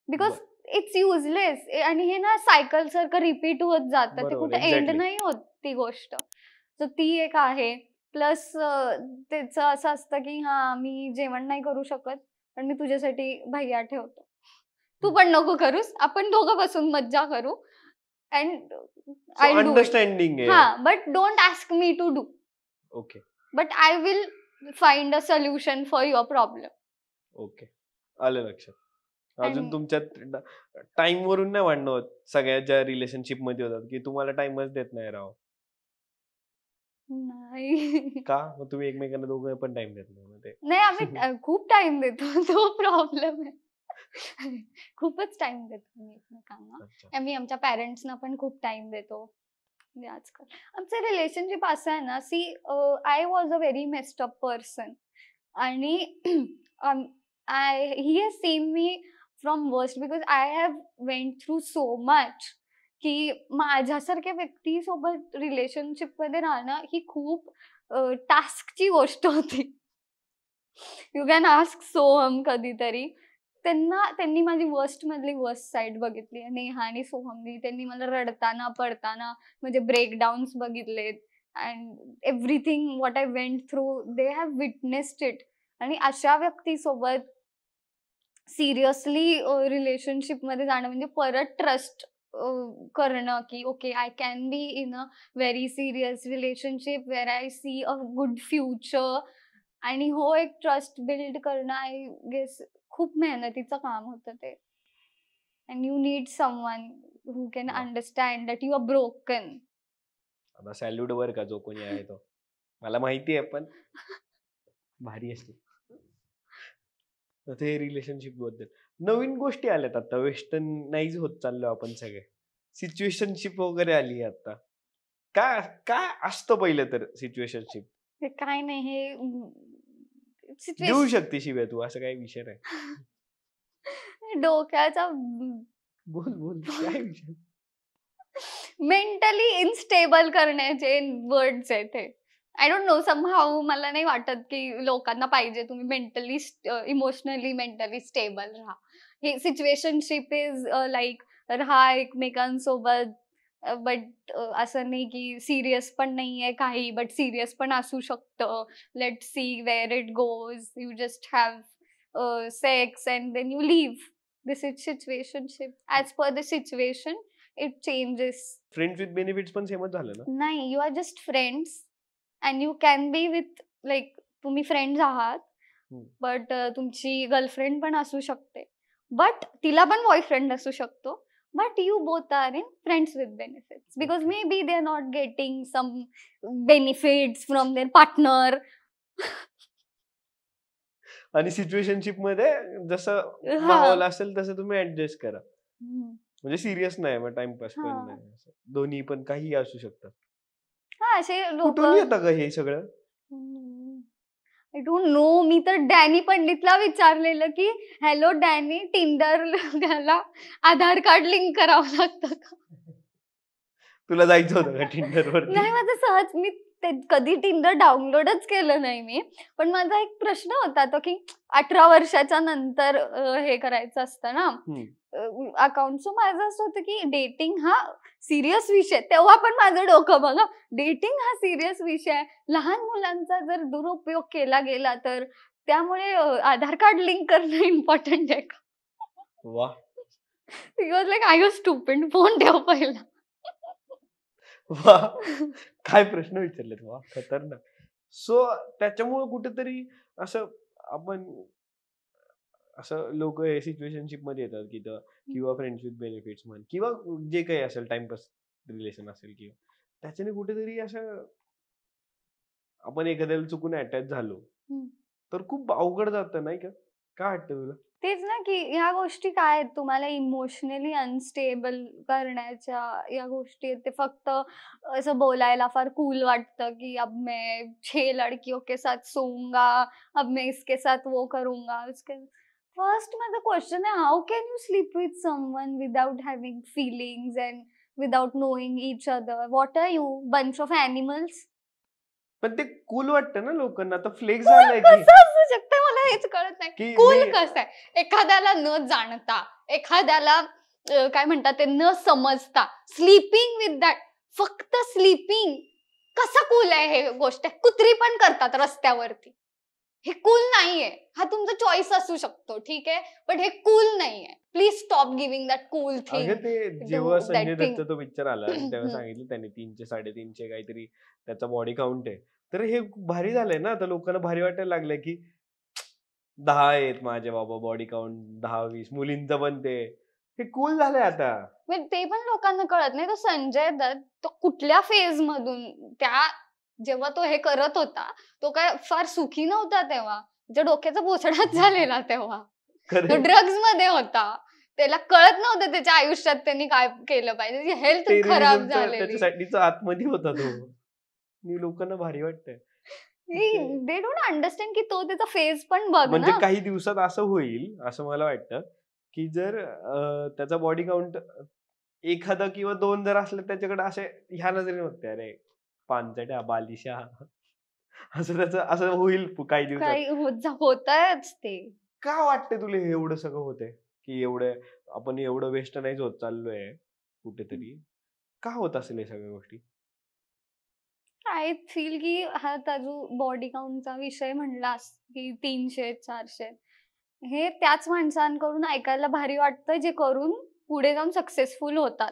B: बिकॉज इट्स युजलेस आणि हे ना सायकल सारखं रिपीट होत जातं, ते
A: बरोबर,
B: कुठे एंड
A: exactly.
B: नाही होत ती गोष्ट. तर ती एक आहे. प्लस त्याचं असं असतं की हा मी जेवण नाही करू शकत पण मी तुझ्यासाठी भैया ठेवतो, तू पण नको करूस, आपण दोघं बसून मज्जा करू अँड आय डू.
A: अंडरस्टँडिंग आहे.
B: हा, but don't ask me to do,
A: okay
B: but I will find a solution for your problem.
A: Okay, आलं लक्षात. अजून
B: आणि-
A: तुमच्यात टाइम वरून नाही भांडणं होत सगळ्या ज्या रिलेशनशिप मध्ये होतात की तुम्हाला टाइमच देत नाही राव?
B: नाही
A: का? मग तुम्ही एकमेकांना दोघं पण टाइम देत नाही मग ते?
B: नाही, आम्ही खूप टाइम देतो, तो प्रॉब्लेम आहे. खूपच टाइम देतो मी एकमेकांना.
A: अच्छा.
B: आम्ही आमच्या पॅरेंट्सना पण खूप टाइम देतो. म्हणजे आजकाल आमचं रिलेशनशिप असं आहे ना, see I was a very messed up person आणि he has seen me from worst because I have went through so much की माझ्यासारख्या व्यक्तीसोबत रिलेशनशिप मध्ये राहणं ही खूप टास्कची गोष्ट होती. यू कॅन आस्क सोहम कधीतरी. त्यांनी माझी वर्स्ट मधली वर्स्ट साईड बघितली. नेहा आणि सोहमनी त्यांनी मला रडताना पडताना म्हणजे ब्रेकडाऊन्स बघितलेत and everything what I went through they have witnessed it. आणि अशा व्यक्तीसोबत सिरियसली रिलेशनशिप मध्ये जाणं म्हणजे परत ट्रस्ट करणं की okay I can be in a very serious relationship where I see a good future. आणि हो, एक ट्रस्ट बिल्ड करणं आय गेस खूप मेहनतीचं काम होतं ते. And you need someone who can
A: वा.
B: Understand that you are broken.
A: आता सॅल्यूट वर का जो कोणी आहे तो, मला माहिती आहे पण भारी असते. तर ते रिलेशनशिप बद्दल नवीन गोष्टी आल्यात आता, वेस्टर्नाइज होत चाललो आपण सगळे. सिच्युएशनशिप वगैरे आली आहे आता. काय काय असतं पहिलं तर सिच्युएशनशिप?
B: हे काय नाही, हे
A: देऊ
B: सिच्युएशन
A: शकते शिव्या तू, असं काही विषय नाही.
B: डोक्याचा
A: बोल बोल, काय विषय?
B: मेंटली इनस्टेबल करण्याचे वर्ड्स आहेत हे. आय डोंट नो, समहाऊ मला नाही वाटत की लोकांना पाहिजे तुम्ही मेंटली इमोशनली मेंटली स्टेबल राहा. हे सिच्युएशनशिप इज लाईक राहा एकमेकांसोबत बट असं नाही की सिरियस पण नाहीये काही बट सिरियस पण असू शकतं. Let see where it goes. You just have sex and then you leave. This is situationship. As per the situation it changes.
A: Friends with benefits पण सेमच झालं ना?
B: नाही, you are just friends and you can be with like तुम्ही friends आहात but तुमची girlfriend पण असू शकते बट तिला पण बॉयफ्रेंड असू शकतो but you both are in friends with benefits because
A: Okay.
B: May be they are not getting some benefits from their partner.
A: आणि सिच्युएशनशिप मध्ये जसं
B: हा.
A: माहोल असेल तसं तुम्ही ऍडजस्ट करा. म्हणजे सिरियस नाही, मग टाइमपास पण
B: हा.
A: नाही, असं दोन्ही पण काही असू शकतात.
B: हा, असे लोक.
A: कुठून येतं का हे सगळं?
B: I don't no. मी तर डॅनी पंडितला विचारलेलं की हॅलो डॅनी, टिंडरला आधार कार्ड लिंक करावं लागतं का?
A: तुला जायचं होतं का टिंडर वरती?
B: नाही, माझं सहज, मी ते कधी टिंडर डाउनलोडच केलं नाही मी. पण माझा एक प्रश्न होता तो की 18 वर्षाच्या नंतर हे करायचं असतं ना अकाउंट. सो माझं असं होतं की डेटिंग हा सिरियस विषय. तेव्हा पण माझं डोकं बघा, डेटिंग हा सिरियस विषय आहे. लहान मुलांचा जर दुरुपयोग केला गेला तर त्यामुळे आधार कार्ड लिंक करणं इम्पॉर्टंट आहे का?
A: वा
B: because like I you stupid. Phone ठेव पहिला.
A: वा, काय प्रश्न विचारलेत, वा खतरनाक. सो त्याच्यामुळे कुठेतरी असं आपण असं लोक हे सिच्युएशनशिप मध्ये येतात की किंवा फ्रेंड्स विथ बेनिफिट्स म्हण किंवा जे काही असेल टाइमपास रिलेशन असेल किंवा त्याच्याने कुठेतरी असं आपण एखाद्याला चुकून अटॅच झालो तर खूप अवघड जातं नाही का? काय वाटतं तुला?
B: तेच ना की ह्या गोष्टी काय आहेत तुम्हाला इमोशनली अनस्टेबल करण्याच्या या गोष्टी आहेत. ते फक्त असं बोलायला फार कूल वाटतं की अब मैं 6 लड़कियों के साथ सोऊंगा, अब मैं इसके साथ वो करूंगा उसके फर्स्ट माझा क्वेश्चन है how can you sleep with someone without having feelings and without knowing each other what are you bunch of animals.
A: पण ते कूल वाटतं ना लोकांना. आता फ्लेक्स
B: कूल
A: झालंय की
B: कसं असू शकतं मला हेच कळत नाही.
A: की
B: कूल
A: मी-
B: कसं आहे एखाद्याला न जाणता एखाद्याला काय म्हणतात ते न समजता स्लीपिंग विथ दॅट फक्त स्लीपिंग कसं कूल आहे हे गोष्ट. कुत्री पण करतात रस्त्यावरती. हे कूल नाहीये. हा तुमचा चॉईस असू शकतो ठीक आहे पण हे कूल नाहीये. Please stop giving that cool
A: अगं
B: थिंग.
A: ते जेव्हा
B: that
A: संजय
B: thing.
A: दत्त तो पिक्चर आला तेव्हा
B: हम्म.
A: सांगितलं त्याने 300 350 काहीतरी त्याचा बॉडी काउंट आहे. तर हे भारी झालंय ना. आता लोकांना भारी वाटायला लागलंय की 10 आहेत माझे बाबा बॉडी काउंट 10-20 मुलींचं पण ते. हे कूल झालंय आता.
B: म्हणजे ते पण लोकांना कळत नाही. तो संजय दत्त तो कुठल्या फेज मधून त्या जेव्हा तो हे करत होता तो काय फार सुखी नव्हता तेव्हा. त्याच्या डोक्याचा बोचडाच झालेला तेव्हा. तो
A: खरं
B: ड्रग्ज मध्ये होता. त्याला कळत नव्हतं त्याच्या आयुष्यात त्यांनी काय केलं पाहिजे. हेल्थ खराब झालेली.
A: त्याच्यासाठीचा आतमध्ये होता तो. आणि लोकांना भारी वाटतंय.
B: दे डोंट अंडरस्टँड की तो त्याचा फेज पण बघ
A: म्हणजे
B: ना.
A: काही दिवसात असं होईल असं मला वाटतं की जर त्याचा बॉडी काउंट एखादा किंवा 2 जर असलं त्याच्याकडे असे ह्या नजरेने बघते अरे पानचट्या बालिशा असं त्याचं असं होईल काही दिवसात.
B: काही होतच ते.
A: का वाटतंय तुला हे एवढं सगळं होतंय की एवढं आपण एवढं वेस्टर्नाइज होत चाललोय कुठेतरी. का होत असेल हे सगळ्या गोष्टी?
B: आय फील की हा ताजू बॉडी काउंटचा विषय म्हणलास की 300-400 हे त्याच माणसांकडून ऐकायला भारी वाटतं जे करून पुढे जाऊन सक्सेसफुल होतात.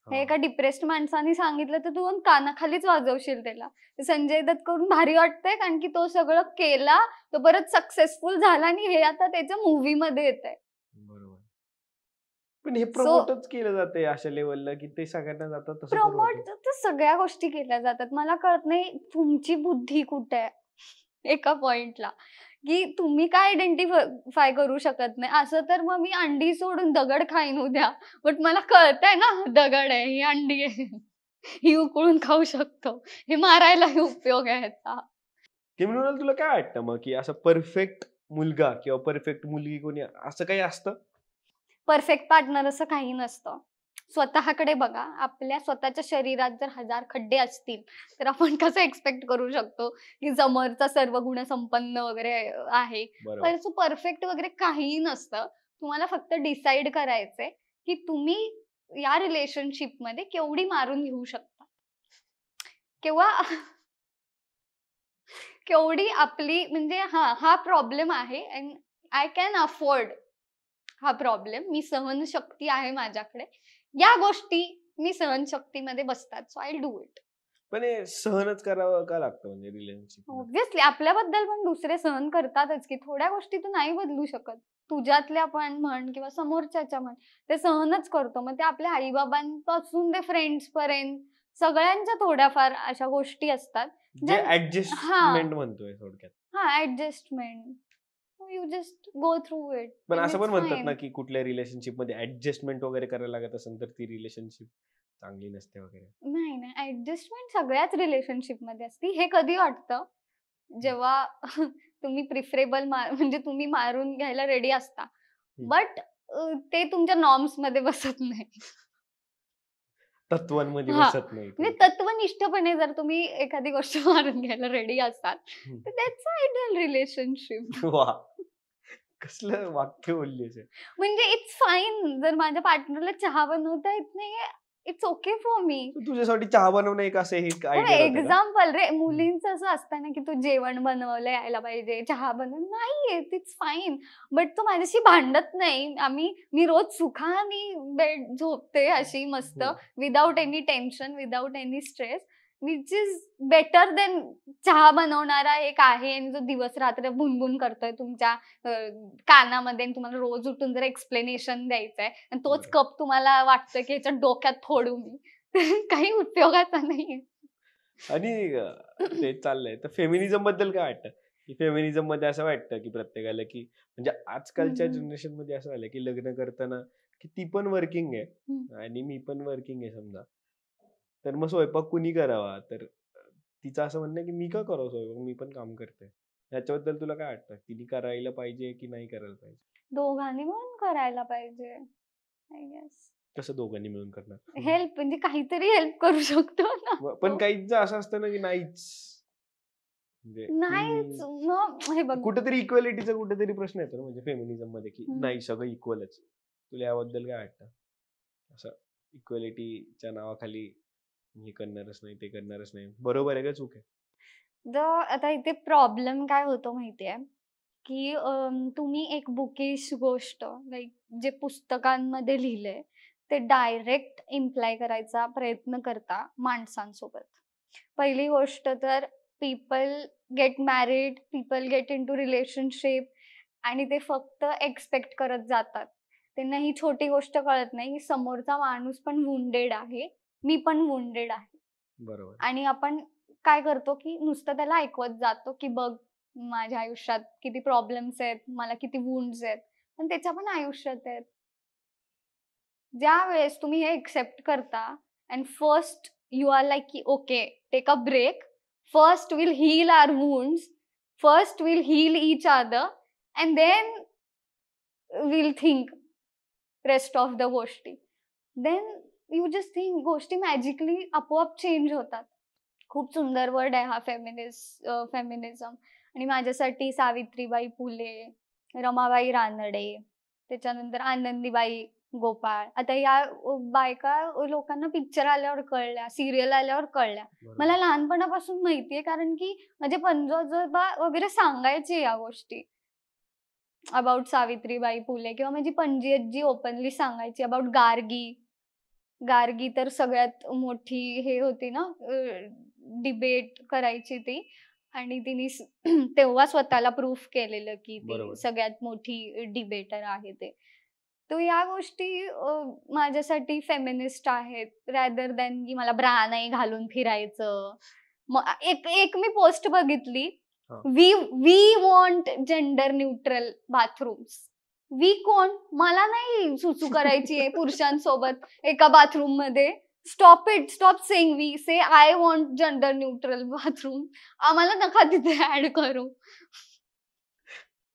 B: हे एका डिप्रेस्ड माणसाने सांगितलं तर तू कानाखालीच वाजवशील त्याला. संजय दत्त करून भारी वाटतंय कारण की तो सगळं केला तो परत सक्सेसफुल झाला आणि हे आता त्याच्या मूवी मध्ये येत आहे.
A: बरोबर. पण हे प्रमोटच केलं जाते अशा लेवलला की ते सगळ्यांना जातात तसं
B: प्रमोट तर सगळ्या गोष्टी केल्या जातात. मला कळत नाही तुमची बुद्धी कुठे आहे एका पॉइंटला की तुम्ही काय आयडेंटिफाय करू शकत नाही. असं तर मग मी अंडी सोडून दगड खाईन उद्या बट मला कळतंय ना दगड आहे ही अंडी आहे ही उकळून खाऊ शकतो. हे मारायलाही उपयोग आहे ह्याचा.
A: की म्हणून तुला काय वाटतं मग की असं परफेक्ट मुलगा किंवा परफेक्ट मुलगी कोणी असं काही असतं?
B: परफेक्ट पार्टनर असं काही नसतं. स्वतःकडे बघा. आपल्या स्वतःच्या शरीरात जर 1000 खड्डे असतील तर आपण कसं एक्सपेक्ट करू शकतो की समोरचा सर्व गुण संपन्न वगैरे आहे.
A: बरोबर.
B: परफेक्ट वगैरे काहीही नसतं. तुम्हाला फक्त डिसाइड करायचंय की तुम्ही या रिलेशनशिप मध्ये केवढी मारून घेऊ शकता किंवा केवढी आपली म्हणजे हा प्रॉब्लेम आहे अँड आय कॅन अफोर्ड हा प्रॉब्लेम. मी सहनशक्ती आहे माझ्याकडे. या गोष्टी मी सहनशक्तीमध्ये बसतात. So I do it.
A: पण हे सहनच करावं का लागतं म्हणजे रिलेशनशिप?
B: ऑब्व्हियसली आपल्याबद्दल पण दुसरे सहन करतातच की थोड्या गोष्टी तू नाही बदलू शकत. तुझ्यातल्या पण म्हण किंवा समोरच्याच्या म्हण ते सहनच करतो. मग ते आपल्या आईबाबांपासून ते फ्रेंड्स पर्यंत सगळ्यांच्या थोड्याफार अशा गोष्टी असतात.
A: जे ऍडजस्टमेंट म्हणतोय थोडक्यात.
B: Adjustment. You just go through it.
A: पण असं पण म्हणतात ना की कुठल्या रिलेशनशिप मध्ये ऍडजस्टमेंट वगैरे करायला लागत असेल तर ती रिलेशनशिप चांगली नसते वगैरे.
B: नाही ऍडजस्टमेंट सगळ्याच रिलेशनशिप मध्ये असते. हे कधी वाटतं जेव्हा तुम्ही प्रिफरेबल म्हणजे तुम्ही मारून घ्यायला रेडी असता बट ते तुमच्या नॉर्म्स मध्ये बसत नाही.
A: तत्वांमध्ये
B: हा.
A: बसत नाही.
B: म्हणजे तत्वनिष्ठपणे जर तुम्ही एखादी गोष्ट मारून घ्यायला रेडी असाल तर दॅट्स आयडियल रिलेशनशिप.
A: वा कसलं वाक्य बोललीस.
B: म्हणजे इट्स फाईन जर माझ्या पार्टनरला चहा बनवता येत नाहीये इट्स ओके फॉर मी.
A: तुझ्यासाठी चहा बनवणं एक असं हे आयडिया
B: एक्झाम्पल रे मुलींचं असं असतं ना की तू जेवण बनवलं यायला पाहिजे चहा बनव नाहीये इट्स फाईन बट तो माझ्याशी भांडत नाही. मी रोज सुखाने बेड झोपते अशी मस्त without any tension without any stress which is better than चहा बनवणारा एक आहे आणि जो दिवस रात्र भुनभुन करतोय तुमच्या कानामध्ये तुम्हाला रोज उठून जर एक्सप्लेनेशन द्यायचंय आणि तोच कप तुम्हाला वाटतं की याच्या डोक्यात फोडू मी काही उपयोगाचा नाहीये.
A: आणि ते चाललंय तर फेमिनिझम बद्दल काय वाटतं की फेमिनिझम मध्ये असं वाटतं की प्रत्येकाला की म्हणजे आजकालच्या
B: हम्म.
A: जनरेशन मध्ये असं झालं की लग्न करताना की ती पण वर्किंग आहे
B: हम्म.
A: आणि मी पण वर्किंग आहे समजा, तर मग स्वयंपाक कुणी करावा, तर तिचं असं म्हणणं आहे की मी का करावं स्वयंपाक, मी पण काम करते. याच्याबद्दल तुला काय वाटतं, तिने करायला पाहिजे की नाही करायला पाहिजे?
B: दोघांनी मिळून करायला पाहिजे आय गेस.
A: कसं दोघांनी मिळून करणार?
B: हेल्प म्हणजे काहीतरी हेल्प करू शकतो ना.
A: पण काहींचं असं असतं ना की नाहीच, म्हणजे
B: नाहीच
A: तुम्ही
B: मग हे बघ,
A: कुठेतरी इक्वेलिटीचा कुठेतरी प्रश्न येतो ना, म्हणजे फेमिनिझम मध्ये की
B: हम्म.
A: नाही सगळं इक्वलच. तुला याबद्दल काय वाटतं? असं इक्वेलिटीच्या नावाखाली हे करणारच नाही, ते करणारच नाही, बरोबर आहे का चूक आहे?
B: आता इथे प्रॉब्लेम काय होतो माहितीये की तुम्ही एक बुकिश गोष्ट लाईक जे पुस्तकांमध्ये लिहिलंय ते डायरेक्ट इम्प्लाय करायचा प्रयत्न करता माणसांसोबत. पहिली गोष्ट तर people get married, people get into relationship आणि ते फक्त एक्सपेक्ट करत जातात. त्यांना ही छोटी गोष्ट कळत नाही की समोरचा माणूस पण वुंडेड आहे, मी पण वुंडेड आहे.
A: बरोबर.
B: आणि आपण काय करतो की नुसतं त्याला ऐकवत जातो की बघ माझ्या आयुष्यात किती प्रॉब्लेम्स आहेत, मला किती वुंड्स आहेत, पण त्याच्या पण आयुष्यात आहेत. ज्या वेळेस तुम्ही हे एक्सेप्ट करता and first you are like की okay take a break, first will heal our wounds, first will heal each other and then will think rest of the गोष्टी, देन यू जस्ट थिंक गोष्टी magically आपोआप change होतात. खूप सुंदर word आहे हा feminism. आणि माझ्यासाठी सावित्रीबाई फुले, रमाबाई रानडे, त्याच्यानंतर आनंदीबाई गोपाळ, आता या बायका लोकांना पिक्चर आल्यावर कळल्या, सिरियल आल्यावर कळल्या.
A: बरोबर.
B: मला लहानपणापासून माहितीये कारण की माझे पणजोजोबा वगैरे सांगायचे या गोष्टी अबाउट सावित्रीबाई फुले, किंवा माझी पणजी आजी ओपनली सांगायची अबाउट गार्गी. गार्गी तर सगळ्यात मोठी हे होती ना, डिबेट करायची ती, आणि तिने तेव्हा स्वतःला प्रूफ केलेलं की ती
A: बरोबर.
B: सगळ्यात मोठी डिबेटर आहे ते. तर या गोष्टी माझ्यासाठी फेमिनिस्ट आहेत रॅदर दॅन की मला ब्रा नाही घालून फिरायचं. एक एक मी पोस्ट बघितली,
A: हा.
B: We want gender neutral bathrooms. We कोण? मला नाही सुसू करायची आहे पुरुषांसोबत एका बाथरूम मध्ये. Stop it, stop saying we, say I want gender neutral bathroom. आम्हाला नका तिथे ऍड करू.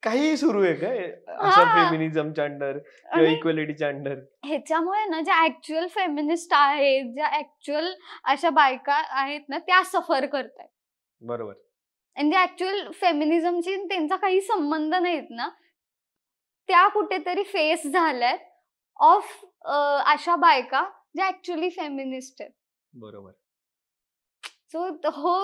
A: काही सुरू आहे काय असं
B: हा.
A: फेमिनिझमच्या अंडर किंवा
B: आणि
A: इक्वेलिटीच्या अंडर?
B: ह्याच्यामुळे ना ज्या ऍक्च्युअल फेमिनिस्ट आहेत, ज्या ऍक्च्युअल अशा बायका आहेत ना, त्या सफर करतायत.
A: बरोबर.
B: आणि ज्या ऍक्च्युअल फेमिनिझमशी त्यांचा काही संबंध नाहीत ना, त्या कुठेतरी फेस झाल्यात ऑफ अशा बायका ज्या ऍक्च्युअली फेमिनिस्ट आहेत.
A: बरोबर.
B: सो हो,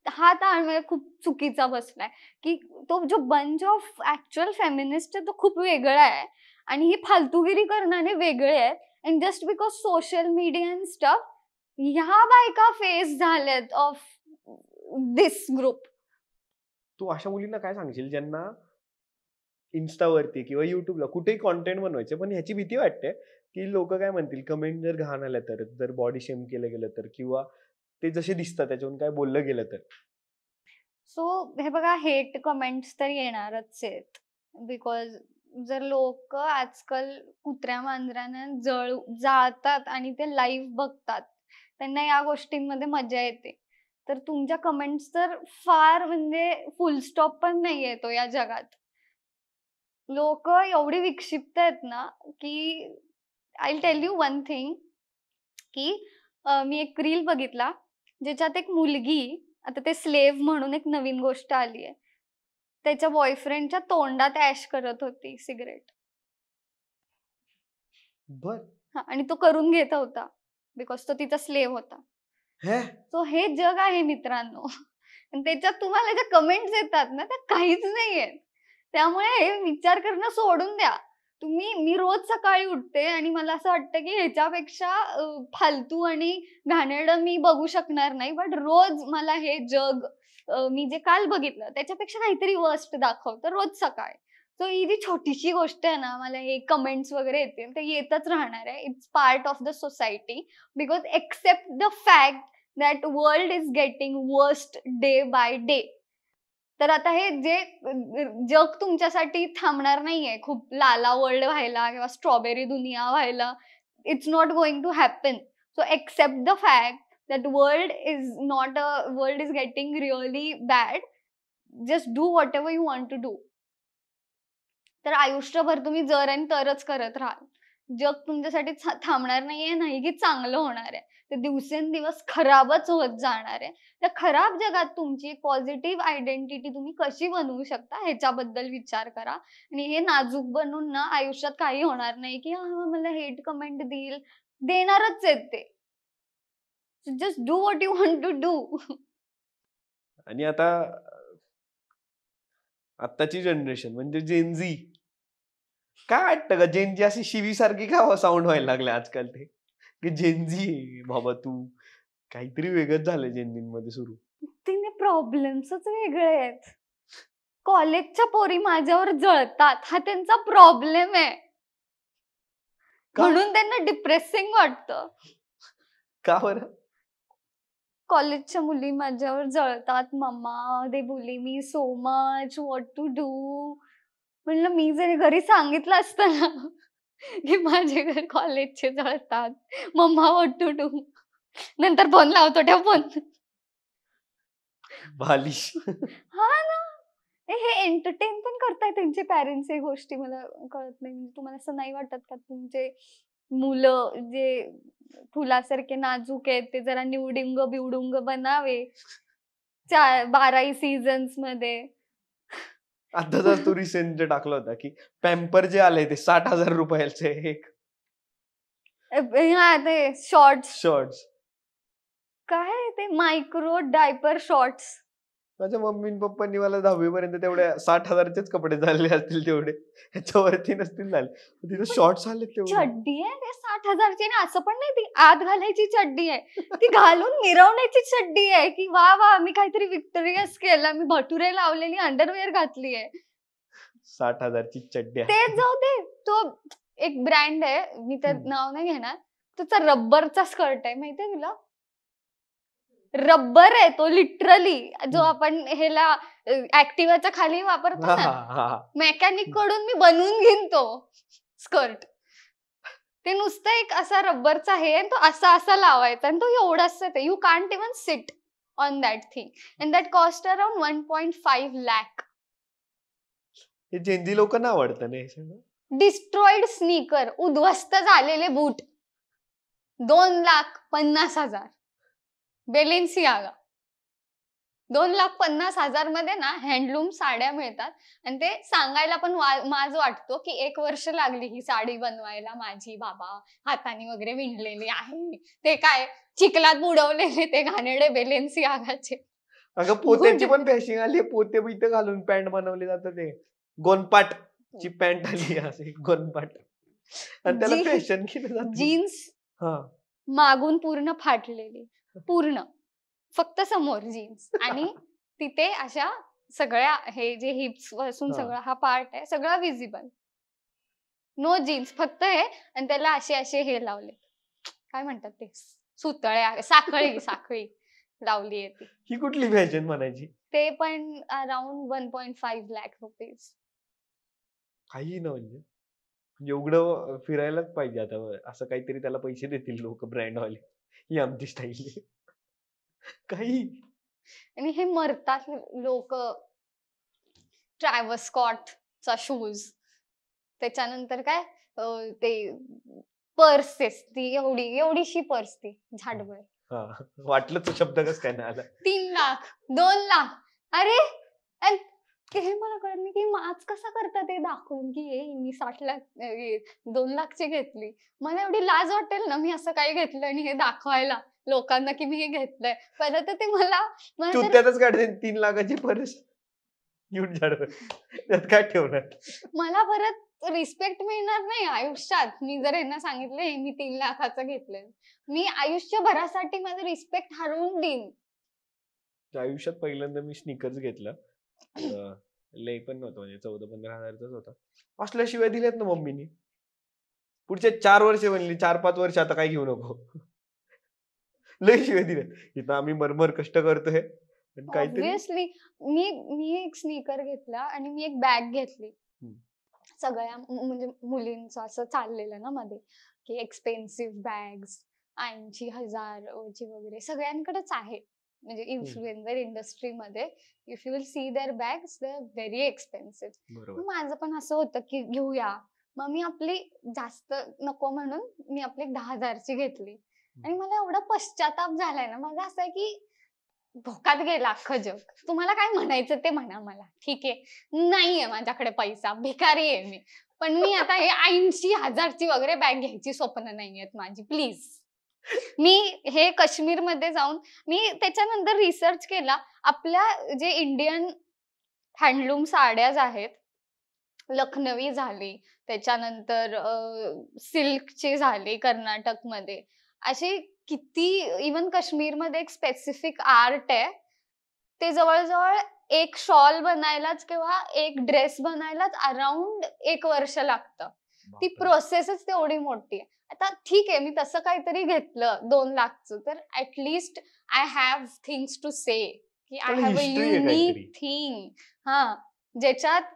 B: हा ताळमेळ खूप चुकीचा बसलाय की तो जो बंच ऑफ ऍक्च्युअल फेमिनिस्ट आहे तो खूप वेगळा आहे आणि ही फालतूगिरी करणारे वेगळे आहेत. And just because social media and stuff, ह्या बायका फेस झाल्यात ऑफ दिस ग्रुप.
A: तू अशा मुलींना काय सांगशील ज्यांना इन्स्टावरती किंवा युट्यूबला कुठेही कॉन्टेंट बनवायचे, पण ह्याची भीती वाटते की लोक काय म्हणतील, कमेंट जर घाण आल्या तर, जर बॉडी शेम केलं गेलं तर, किंवा ते जसे दिसतात त्याच्यावरून काय बोललं गेलं तर?
B: सो हे बघा, हेट कमेंट्स तर येणारच आहेत, बिकॉज जर लोक आजकाल कुत्र्या मांजरांना जाळतात आणि ते लाईव्ह बघतात, त्यांना या गोष्टींमध्ये मजा येते. तर तुमच्या कमेंट्स तर फार म्हणजे फुल स्टॉप पण नाही येतो या जगात. लोक एवढी विक्षिप्त आहेत ना की I tell you one thing की मी एक रील बघितला ज्याच्यात एक मुलगी, आता ते स्लेव्ह म्हणून एक नवीन गोष्ट आली आहे, त्याच्या बॉयफ्रेंडच्या तोंडात ऍश करत होती सिगरेट.
A: बर.
B: आणि तो करून घेत होता बिकॉज तो तिचा स्लेव्ह होता.
A: हे
B: सो हे जग आहे मित्रांनो. आणि त्याच्यात तुम्हाला ज्या कमेंट्स येतात ना त्या काहीच नाहीये. त्यामुळे हे विचार करणं सोडून द्या. मी रोज सकाळी उठते आणि मला असं वाटतं की ह्याच्यापेक्षा फालतू आणि घाणेरडं मी बघू शकणार नाही, बट रोज मला हे जग मी जे काल बघितलं त्याच्यापेक्षा काहीतरी वर्स्ट दाखवतं रोज सकाळी. सो ही जी छोटीशी गोष्ट आहे ना, मला हे कमेंट्स वगैरे येतील ते येतच राहणार आहे. It's part of the society, because accept the fact that world is getting worst day by day. तर आता हे जे जग तुमच्यासाठी थांबणार नाहीये खूप लाला वर्ल्ड व्हायला किंवा स्ट्रॉबेरी दुनिया व्हायला. It's not going to happen. So accept the fact that world is getting really bad. Just do whatever you want to do. तर आयुष्यभर तुम्ही जर आणि तरच करत राहाल. जग तुमच्यासाठी थांबणार नाहीये, नाही की चांगलं होणार आहे. ते दिवसेंदिवस खराबच होत जाणार आहे. त्या खराब जगात तुमची एक पॉझिटिव्ह आयडेंटिटी तुम्ही कशी बनवू शकता ह्याच्याबद्दल विचार करा. आणि हे नाजूक बनून ना आयुष्यात काही होणार नाही की मला हेट कमेंट देणारच आहेत ते. Just do what you want to do.
A: आणि आत्ताची जनरेशन म्हणजे जेनझी, काय वाटतं का जेनजी अशी शिवीसारखी का साऊंड व्हायला लागले आजकाल? ते की जेनजी बाबा तू काहीतरी वेगळंच झालं जेनजींमध्ये सुरू.
B: तिने प्रॉब्लेम्सच वेगळे आहेत. कॉलेजच्या पोरी माझ्यावर जळतात, हा त्यांचा प्रॉब्लेम आहे. म्हणून त्यांना डिप्रेसिंग वाटतं.
A: का बरं?
B: कॉलेजच्या मुली माझ्यावर जळतात. Mamma they bully me so much, what to do. म्हणलं मी जरी घरी सांगितलं असतं ना की माझे घर कॉलेजचे जळतात, मम्मा व्हॉट टू डू, नंतर फोन लावतो ठेव फोन.
A: बालिश.
B: हा ना, हे एंटरटेन पण करताय त्यांचे पॅरेंट्स. हे गोष्टी मला कळत नाही. तुम्हाला असं नाही वाटत का तुमचे मुलं जे फुलासारखे नाजूक आहेत ते जरा निवडिंग बिवडुंग बनावे 12 सीझन्स मध्ये?
A: आता जर तू रिसेंट टाकलं होता की पॅम्पर जे आले ते 60,000 रुपयाचे एक
B: ते शॉर्ट्स. काय ते मायक्रो डायपर शॉर्ट्स.
A: माझ्या मम्मी पप्पांनी मला 10वी पर्यंत तेवढ्या 60,000चेच कपडे झाले असतील, तेवढे ह्याच्यावरती नसतील झाले. तिथे शॉर्ट्स आले तेवढे.
B: चड्डी आहे ते 60,000ची. ना असं पण नाही ती आत घालायची चड्डी आहे, ती घालून मिरवण्याची चड्डी आहे की वा वा मी काहीतरी विक्टोरियस केला, मी भटुरे लावलेली अंडरवेअर घातली आहे.
A: 60,000ची चड्डी.
B: ते जाऊ दे. तो एक ब्रँड आहे, मी तर नाव नाही घेणार, त्याचा रब्बरचा स्कर्ट आहे, माहितीये तुला? रब्बर आहे तो लिटरली, जो आपण ह्याला ऍक्टिव्हाच्या खाली वापरतो ना, मेकॅनिक कडून मी बनवून घेईन तो स्कर्ट. ते नुसतं एक असा रब्बरचा आहे, तो असा लावायचा आणि तो एवढाच आहे. You can't even sit on that thing and that cost around 1.5 lakh.
A: हे जेनजी लोकांना आवडतं ना.
B: डिस्ट्रॉइड स्नीकर, उद्ध्वस्त झालेले बूट 2,50,000. बेलेन्सियागा 2,50,000 मध्ये ना हँडलूम साड्या मिळतात. आणि ते सांगायला पण माज वाटतो की 1 वर्ष लागली ही साडी बनवायला माझी, बाबा हाताने वगैरे विणलेली आहे. ते काय चिखलात बुडवलेले ते घाणेरडे बेलेन्सियागाचे.
A: अगं पोत्याची पण फॅशन आली, पोते बिते घालून पॅन्ट बनवली जातं. ते गोनपाट ची पॅन्ट आली, असे गोनपाट. आणि त्याला फॅशन केलं जातं.
B: जीन्स मागून पूर्ण फाटलेली, पूर्ण फक्त समोर जीन्स आणि तिथे अशा सगळ्या हे जे हिप्स पासून सगळा हा पार्ट आहे सगळा विजिबल. नो जीन्स, फक्त हे. आणि त्याला असे हे लावले, काय म्हणतात ते, सुतळ्या, साखळी लावली आहे ती.
A: ही कुठली फॅशन म्हणायची?
B: ते पण अराउंड 1.5 लाख रुपीज.
A: काही ना, म्हणजे एवढं फिरायलाच पाहिजे आता. असं काहीतरी त्याला पैसे देतील लोक, ब्रँडवाले, ही आमची स्टाईल काही.
B: आणि हे मरतात लोक. ट्रॅव्हस स्कॉटचा शूज, त्याच्यानंतर काय ते पर्सेस, ती एवढीशी पर्स, ती झाडभर.
A: वाटलं तो शब्द कस काय नाही आला.
B: 3 लाख 2 लाख. अरे हे मला कळत नाही की आज कसा करतात ते दाखवून की मी 60 लाख 2 लाखची घेतली. मला एवढी लाज वाटेल ना मी असं काही घेतलं आणि हे दाखवायला लोकांना की मी हे घेतलंय. पहिलं तर ते मला
A: त्यातच काढते 3 लाखाची पर्स घेऊन झाडवर, त्यात काय ठेवणार.
B: मला परत रिस्पेक्ट मिळणार नाही आयुष्यात. मी जर यांना सांगितलं मी 3 लाखाचं घेतलंय, मी आयुष्यभरासाठी माझं रिस्पेक्ट हरवून देईन.
A: आयुष्यात पहिल्यांदा मी स्निकर्स घेतलं, लय पण नव्हतं, म्हणजे 14-15 हजारचाच होता. असल्याशिवाय दिलेत ना मम्मीनी. पुढचे 4 वर्ष बनली, 4-5 वर्ष आता काही घेऊ नको, लय शिवाय दिले. इथं आम्ही मरमर कष्ट करतोय पण काहीतरी
B: ऑब्विसली मी एक स्नीकर घेतला आणि मी एक बॅग घेतली. सगळ्या म्हणजे मुलींचं असं चाललेलं ना मध्ये की एक्सपेन्सिव्ह बॅग्स 80,000 ची वगैरे सगळ्यांकडेच आहे. म्हणजे इन्फ्लुएन्सर इंडस्ट्रीमध्ये if you will see their bags they are very expensive.
A: बरोबर.
B: माझं पण असं होतं की घेऊया. मग मी आपली जास्त नको म्हणून मी आपली 10,000ची घेतली आणि मला एवढा पश्चाताप झालाय ना. माझं असं आहे की भोकात गेला अख्खं जग. तुम्हाला काय म्हणायचं ते म्हणा मला, ठीक आहे. नाहीये माझ्याकडे पैसा, भिकारी आहे मी. पण मी आता हे 80,000ची वगैरे बॅग घ्यायची स्वप्न नाहीयेत माझी, प्लीज. मी हे काश्मीरमध्ये जाऊन मी त्याच्यानंतर रिसर्च केला. आपल्या जे इंडियन हँडलूम साड्याज आहेत, लखनवी झाली, त्याच्यानंतर सिल्कची झाली कर्नाटकमध्ये, अशी किती इवन काश्मीरमध्ये एक स्पेसिफिक आर्ट आहे. ते जवळजवळ एक शॉल बनायलाच किंवा एक ड्रेस बनायलाच अराउंड 1 वर्ष लागतं. ती प्रोसेसच तेवढी मोठी आहे. आता ठीक आहे, मी तसं काहीतरी घेतलं 2 लाखचं, तर at least I have things to say की I have a unique thing. हा, ज्याच्यात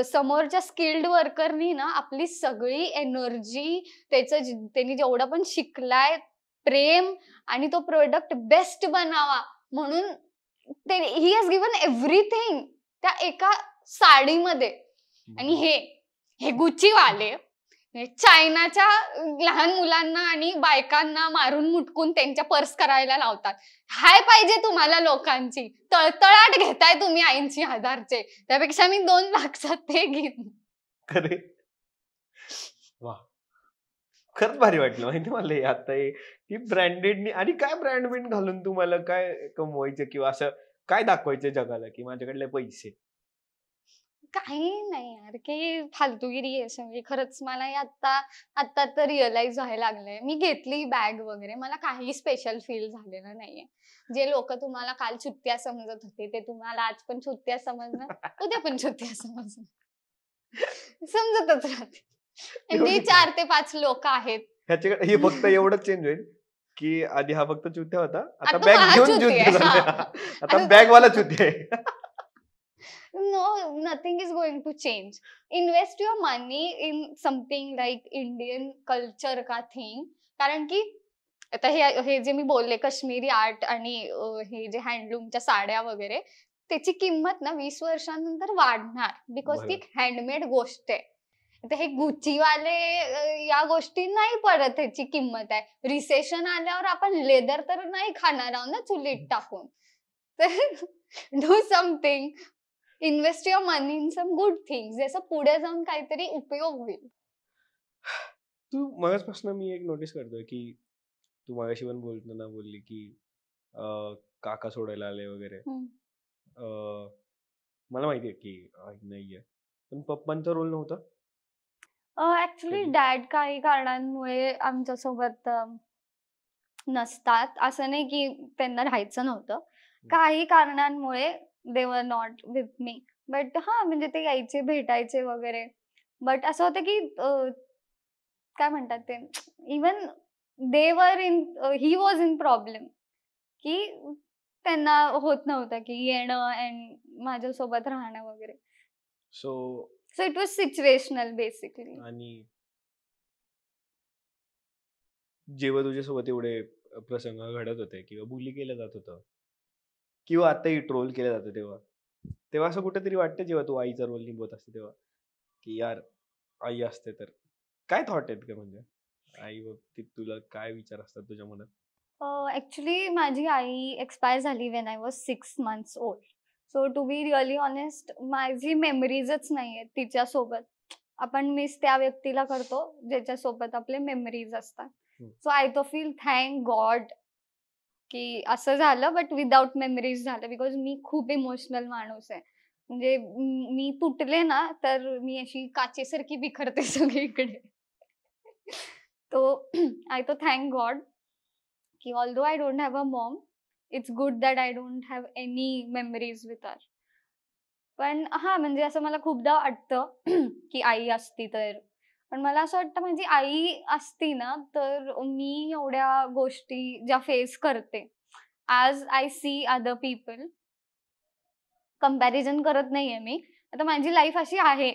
B: समोरच्या स्किल्ड वर्करनी ना आपली सगळी एनर्जी, त्यांनी जेवढं पण शिकलाय, प्रेम आणि तो प्रोडक्ट बेस्ट बनावा म्हणून ही हॅज गिव्हन एव्हरीथिंग त्या एका साडीमध्ये. आणि हे गुच्चीवाले चायनाच्या लहान मुलांना आणि बायकांना मारून मुटकून त्यांच्या पर्स करायला लावतात. हाय पाहिजे तुम्हाला लोकांची, तळतळाट घेताय तुम्ही 80,000चे, त्यापेक्षा मी 2 लाखचा ते घेईन.
A: खरे वा, खरंच भारी वाटलं माहिती मला आता ही ब्रँडेड. आणि काय ब्रँड घालून तुम्हाला काय कमवायचं किंवा असं काय दाखवायचं जगाला की माझ्याकडले पैसे?
B: काही नाही यार, की फालतूगिरी आहे सगळी. खरंच मला आता तर रिअलाइज व्हायला लागलंय. मी घेतली बॅग वगैरे, मला काही स्पेशल फील झालेलं नाहीये. जे लोक तुम्हाला काल चुत्त्या समजत होते ते तुम्हाला आज पण चुत्त्या समजणार, उद्या पण चुत्त्या समजणार. समजतच राहते. आणि 4 ते 5 लोक आहेत.
A: ह्याच्याकडे हे फक्त एवढंच चेंज होईल की आधी हा फक्त चुत्या होता, आता
B: आता
A: बॅग घेऊन
B: चुत्या आहे.
A: आता बॅग वाला चुत्या आहे.
B: No, nothing is going to change. Invest your money in something like Indian culture का thing. कारण की आता हे जे मी बोलले काश्मीरी आर्ट आणि हे जे हँडलूमच्या साड्या वगैरे, त्याची किंमत ना 20 वर्षांनंतर वाढणार, बिकॉज ती हँडमेड गोष्ट आहे. आता हे गुच्चीवाले या गोष्टी नाही पडत, त्याची किंमत आहे. रिसेशन आल्यावर आपण लेदर तर नाही खाणार आहोत ना चुलीत टाकून. तर do something, invest your money in some good things, जसं पुढे जाऊन काहीतरी उपयोग होईल.
A: तू मगाचपासून मी एक नोटीस करतोय की तू मगाशी पण बोलताना बोलली की काका सोडायला आले वगैरे. मला माहितीये की नाहीये, पण पप्पांचा रोल नव्हता.
B: ऍक्च्युली डॅड काही कारणांमुळे आमच्यासोबत नसतात. असं नाही की त्यांना राहायचं नव्हतं, काही कारणांमुळे दे were not with me. But हा, म्हणजे ते यायचे, भेटायचे वगैरे. बट असं होतं की काय म्हणतात ते, इवन दे वर in, he was in problem, की त्यांना होत नव्हतं की येणं अँड माझ्यासोबत राहणं वगैरे.
A: So
B: it was situational basically.
A: आणि जेव्हा तुझ्यासोबत एवढे प्रसंग घडत होते किंवा बुली केलं जात होतं किंवा आताही ट्रोल केलं जातं, तेव्हा असं कुठेतरी वाटतं जेव्हा तू आईचा रोल निभवत असते तेव्हा की यार आई असते तर काय थॉट आहेत का, म्हणजे आई बाबतीत तुला काय विचार असतात तुझ्या मनात?
B: ऍक्च्युली माझी आई एक्सपायर झाली when I was 6 months old. So to be really honest, माझी मेमरीजच नाही आहेत तिच्यासोबत. आपण मिस त्या व्यक्तीला करतो ज्याच्यासोबत आपले मेमरीज असतात. सो आय तो फील थँक गॉड की असं झालं, बट विदाउट मेमरीज झालं, बिकॉज मी खूप इमोशनल माणूस आहे. म्हणजे मी तुटले ना तर मी अशी काचेसारखी बिखरते सगळीकडे. तो आय तो थँक गॉड की although I don't have a mom, it's good that I don't have any memories with her. पण हा, म्हणजे असं मला खूपदा वाटतं की आई असती तर, पण मला असं वाटतं माझी आई असती ना तर मी एवढ्या गोष्टी ज्या फेस करते आज I see other people, comparison करत नाहीये मी, आता माझी लाईफ अशी आहे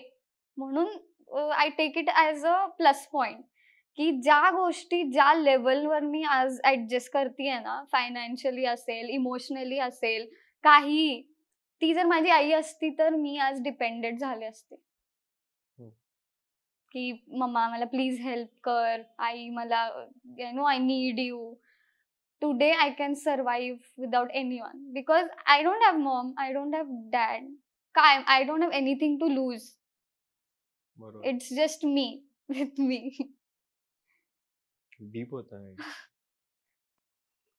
B: म्हणून I take it as a plus point, की ज्या गोष्टी ज्या लेवलवर मी आज ऍडजस्ट करतेय ना, फायनान्शियली असेल, इमोशनली असेल, काही, ती जर माझी आई असती तर मी आज डिपेंडेंट झाले असते. की मम्मा मला प्लीज हेल्प कर, आई मला you know I need you. Today I can survive without anyone because I don't have mom, I don't have dad. I don't have anything to lose.
A: बरोबर.
B: It's just me with me.
A: Deep होत आहे.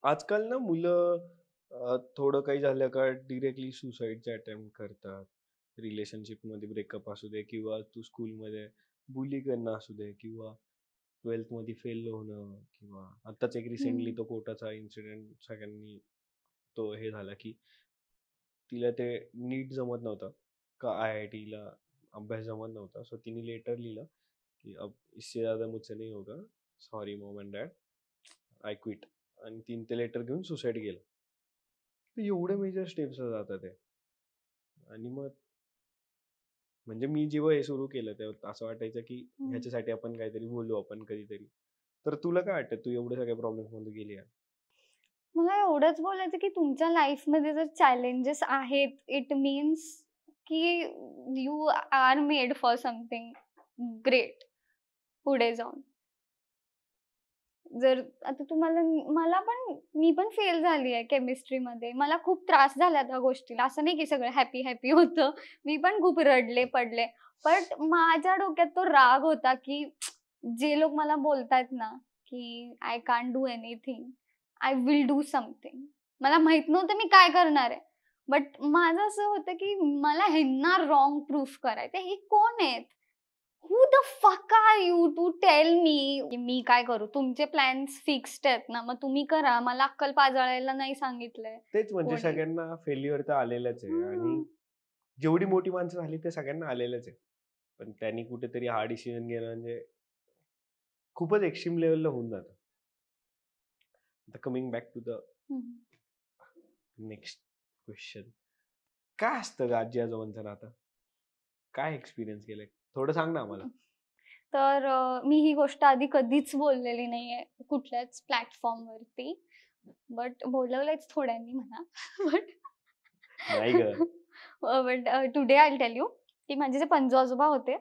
A: आजकाल ना मुलं थोडं काही झालं का डिरेक्टली सुसाईडचे अटेम्प्ट करतात. रिलेशनशिप मध्ये ब्रेकअप असू दे किंवा तू स्कूलमध्ये बुली करणं असू दे किंवा 12th मध्ये फेल होणं किंवा आताच एक रिसेंटली तो कोटाचा इन्सिडेंट सगळ्यांनी तो हे झाला की तिला ते नीट जमत नव्हतं का IIT ला अभ्यास जमत नव्हता, सो तिने लेटर लिहिलं की अब इससे ज्यादा मुझसे नहीं होगा, sorry Maugham and dad, I quit. आणि तिने ते लेटर घेऊन सुसाईड केलं. तर एवढे मेजर स्टेप्स जातात ते. आणि मग म्हणजे मी जेव्हा हे सुरू केलं तेव्हा असं वाटायचं की ह्याच्यासाठी आपण काहीतरी बोलू आपण कधीतरी. तर तुला काय वाटतं, तू एवढे सगळ्या प्रॉब्लेम्स मध्ये गेली आहे?
B: मला एवढंच बोलायचं की तुमच्या लाईफमध्ये जर चॅलेंजेस आहेत, इट मीन्स की you are made for something great पुढे जाऊन. जर आता तुम्हाला, मी पण फेल झाली आहे केमिस्ट्रीमध्ये, मला खूप त्रास झाला त्या गोष्टीला, असं नाही की सगळं हॅपी हॅपी होतं, मी पण खूप रडले पडले. बट माझ्या डोक्यात तो राग होता की जे लोक मला बोलतायत ना की I can't do anything, I will do something, मला माहित नव्हतं मी काय करणार आहे, बट माझं असं होतं की मला ह्यांना रॉंग प्रूफ करायचं. हे कोण आहेत, who the fuck are you to tell me काय करू, तुमचे प्लॅन्स फिक्स्ड आहेत ना, मग तुम्ही करा, मला अक्कल पाजाळायला नाही सांगितलंय.
A: तेच म्हणजे सगळ्यांना फेल्युअर तर आलेलंच आहे आणि जेवढी मोठी माणसं झाली ते सगळ्यांना आलेलंच आहे. पण त्यांनी कुठेतरी हा डिसिजन घेणं म्हणजे खूपच एक्स्ट्रीम लेवलला होऊन जातं. आता coming back to the next question, काय असतं आजी आजोबांचं नातं? काय एक्सपिरियन्स केलंय, थोडं सांग ना आम्हाला.
B: तर मी ही गोष्ट आधी कधीच बोललेली नाहीये कुठल्याच प्लॅटफॉर्मवरती, बट बोलवलंच थोड्यांनी म्हणा.
A: नाही ग.
B: But today I tell you की माझे जे पणजो आजोबा होते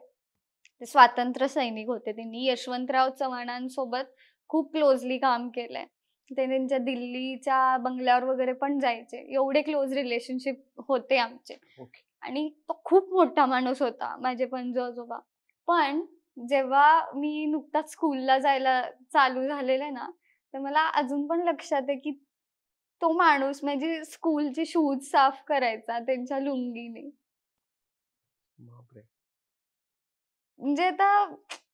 B: ते स्वातंत्र्य सैनिक होते. त्यांनी यशवंतराव चव्हाणांसोबत खूप क्लोजली काम केलंय. ते त्यांच्या दिल्लीच्या बंगल्यावर वगैरे पण जायचे, एवढे क्लोज रिलेशनशिप होते आमचे. आणि तो खूप मोठा माणूस होता माझे पणजो आजोबा. पण जेव्हा मी नुकताच स्कूलला जायला चालू झालेले ना, तर मला अजून पण लक्षात आहे की तो माणूस म्हणजे स्कूलचे शूज साफ करायचा त्यांच्या लुंगीने. म्हणजे आता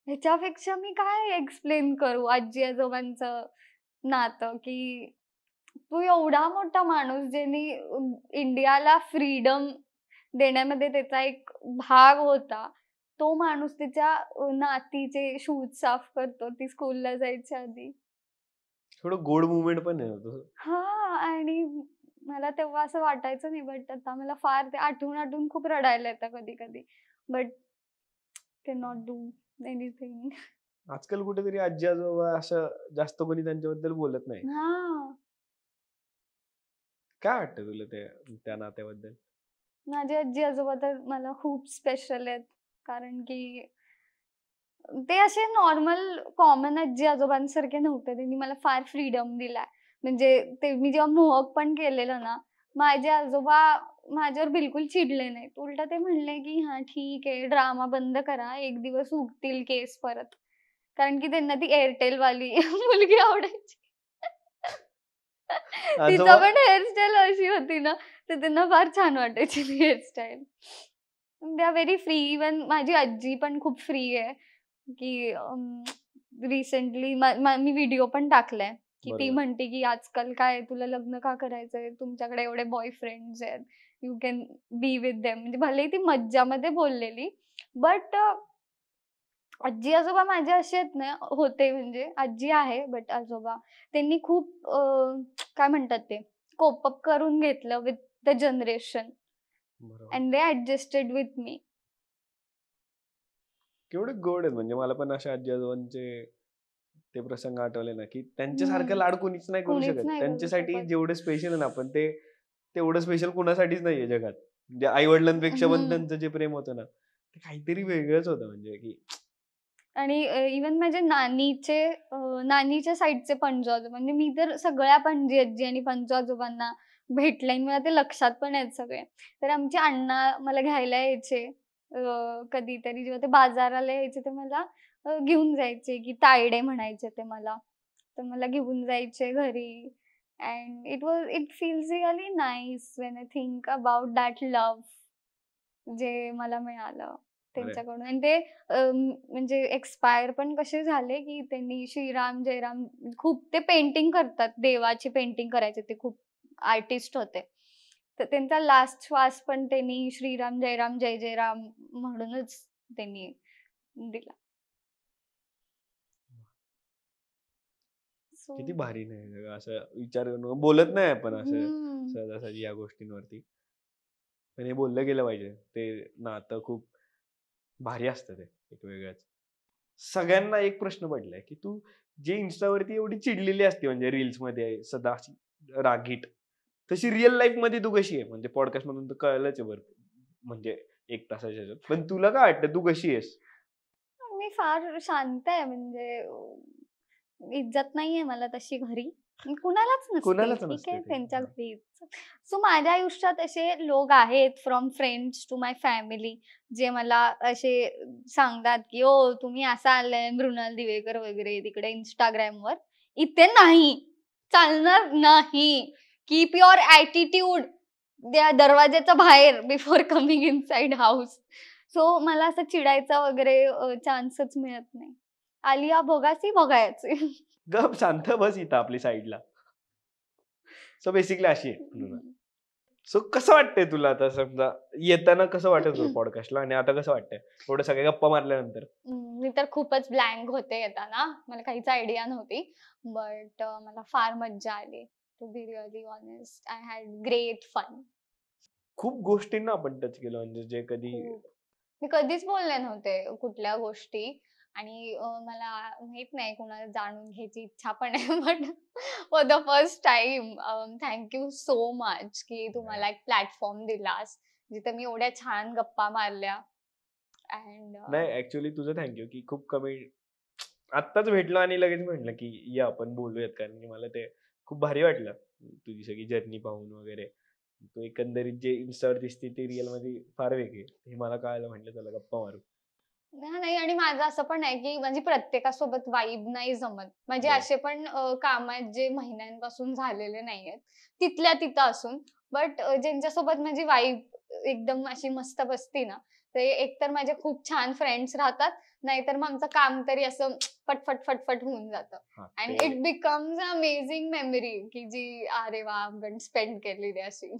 B: ह्याच्यापेक्षा मी काय एक्सप्लेन करू आजी आजोबांचं नातं, की तू एवढा मोठा माणूस ज्यांनी इंडियाला फ्रीडम देण्यामध्ये त्याचा एक भाग होता, तो माणूस तिच्या नातीचे शूज साफ करतो ती स्कूलला जायच्या आधी.
A: थोडं गोड मुवमेंट पण आहे.
B: हा, आणि मला तेव्हा असं वाटायचं नाही, बट आता मला फार ते आठवून आठवून खूप रडायला येतं कधी कधी, but can not do anything.
A: आजकाल कुठेतरी आजी आजोबा असं जास्त कोणी त्यांच्याबद्दल बोलत नाही.
B: हा,
A: काय वाटतं तुला त्या नात्याबद्दल?
B: माझे आजी आजोबा तर मला खूप स्पेशल आहेत, कारण की ते असे नॉर्मल कॉमन आजी आजोबांसारखे नव्हते. त्यांनी मला फार फ्रीडम दिलाय. म्हणजे ते मी जेव्हा मोहक पण केलेलं ना, माझे आजोबा माझ्यावर बिलकुल चिडले नाहीत. उलट ते म्हणले की हा ठीक आहे, ड्रामा बंद करा, एक दिवस उगतील केस परत. कारण की त्यांना ती एअरटेल वाली मुलगी आवडायची. तिचा पण हेअरस्टाईल अशी होती ना, तर त्यांना फार छान वाटायची ती hairstyle. They are very free. Even माझी आजी पण खूप फ्री आहे. की रिसेंटली मी व्हिडिओ पण टाकलाय की ती म्हणते की आजकाल काय तुला लग्न का करायचंय, तुमच्याकडे एवढे बॉयफ्रेंड्स आहेत, you can be with them. म्हणजे भले ती मज्जामध्ये बोललेली, बट आजी आजोबा माझे असे आहेत ना, होते म्हणजे आजी आहे बट आजोबा त्यांनी खूप काय म्हणतात ते कोप अप करून घेतलं विथ द जनरेशन
A: बरोबर.
B: And they adjusted with me.
A: केवढे गोड आहेत. म्हणजे मला पण अशा आजी आजोबांचे ते प्रसंग आठवले ना, की त्यांच्यासारखं लाड कोणीच नाही करू
B: कोणीच
A: शकत.
B: नाही करू
A: त्यांच्यासाठी
B: शकत.
A: जेवढे स्पेशल आहे ना आपण, ते तेवढं स्पेशल कुणासाठीच नाहीये जगात. म्हणजे आई वडिलांपेक्षा पण त्यांचं जे प्रेम होतं ना, ते काहीतरी वेगळंच होतं. म्हणजे की
B: आणि इवन माझ्या नानीच्या साईडचे पणजी आजोबा, म्हणजे मी तर सगळ्या पणजी आजी आणि पणजी आजोबांना भेटले आणि मला ते लक्षात पण आहेत सगळे. तर आमचे अण्णा मला घ्यायला यायचे कधीतरी, जेव्हा ते बाजाराला यायचे ते मला घेऊन जायचे, की तायडे म्हणायचे ते मला. तर मला घेऊन जायचे घरी and it feels really nice when I think about that love जे मला मिळालं त्यांच्याकडून. आणि ते म्हणजे एक्सपायर पण कसे झाले, की त्यांनी श्रीराम जयराम खूप ते पेंटिंग करतात, देवाची पेंटिंग करायचे, ते खूप आर्टिस्ट होते. तर त्यांचा लास्ट श्वास पण त्यांनी श्रीराम जयराम जय जय राम म्हणूनच त्यांनी दिला.
A: किती भारी नाही असं विचार करून बोलत नाही आपण असं
B: हम्म.
A: सहजासहजी या गोष्टींवरती. पण हे बोललं गेलं पाहिजे. ते नातं खूप भारी असतं, ते एक वेगळंच. सगळ्यांना एक प्रश्न पडलाय, की तू जे इन्स्टावरती एवढी चिडलेली असते, म्हणजे रील्स मध्ये सदा अशी रागीट, तशी रिअल लाईफ मध्ये तू कशी आहे? म्हणजे पॉडकास्ट मधून तर कळलंच आहे बरं, म्हणजे 1 तासाच्या ह्याच्यात. पण तुला काय वाटतं, तू कशी आहेस?
B: मी फार शांत आहे, म्हणजे इज्जत नाहीये मला तशी घरी. कुणालाच नसते.
A: कुणालाच
B: ठीक
A: नसते
B: आहे,
A: ते.
B: त्यांच्या
A: हां.
B: घरी. सो माझ्या आयुष्यात असे लोक आहेत, from friends to my family, जे मला असे सांगतात, की "ओ तुम्ही असा आलाय मृणाल दिवेकर वगैरे तिकडे Instagramवर. इथे नाही. चालणार नाही. कीप युअर ॲटिट्यूड त्या दरवाजाच्या बाहेर before coming inside house." So मला असं चिडायचा वगैरे चान्सच मिळत नाही. आलिया भोगासी भोगायचे.
A: गप शांत बस इथं आपली साईडला. सो बेसिकली अशी आहे. सो कसं वाटतंय तुला आता, समजा येताना कसं वाटत होतं पॉडकास्टला, आणि आता कसं वाटतंय थोडं सगळे गप्पा मारल्यानंतर?
B: मी तर खूपच ब्लँक होते येताना. मला काहीच आयडिया नव्हती. बट मला फार मज्जा आली. To be really honest, I had great fun.
A: खूप गोष्टींना आपण टच केलं, म्हणजे जे कधी
B: मी कधीच बोलले नव्हते कुठल्या गोष्टी. आणि मला माहित नाही, कुणाला जाणून घ्यायची इच्छा पण आहे. But for the first time thank you so much, की तू मला एक प्लॅटफॉर्म दिलास जिथे मी एवढ्या छान गप्पा मारल्या. अँड
A: नाही, ऍक्च्युअली तुझं थँक्यू, की खूप कमी आत्ताच भेटलो आणि लगेच म्हटलं की या आपण बोलूयात, कारण की मला ते खूप भारी वाटलं तुझी सगळी जर्नी पाहून वगैरे. तू एकंदरीत जे इन्स्टावर दिसते ते रिअल मध्ये फार वेगळी आहे. हे मला कळालं, म्हटलं चला गप्पा मारू.
B: नाही, आणि माझं असं पण आहे, की म्हणजे प्रत्येकासोबत वाइब नाही जमत. म्हणजे
A: बरं.
B: असे पण काम आहेत जे महिन्यांपासून झालेले नाहीयेत. तिथल्या तिथं असून. बट ज्यांच्यासोबत माझी वाइब एकदम अशी मस्त बसती ना, ते एकतर माझे खूप छान फ्रेंड्स राहतात, नाहीतर मग आमचं काम तरी असं फटफट, फटफट होऊन जातं.
A: हा,
B: अँड
A: ते
B: it becomes a amazing memory, की जी अरे वाह! आपण स्पेंड केलेली अशी.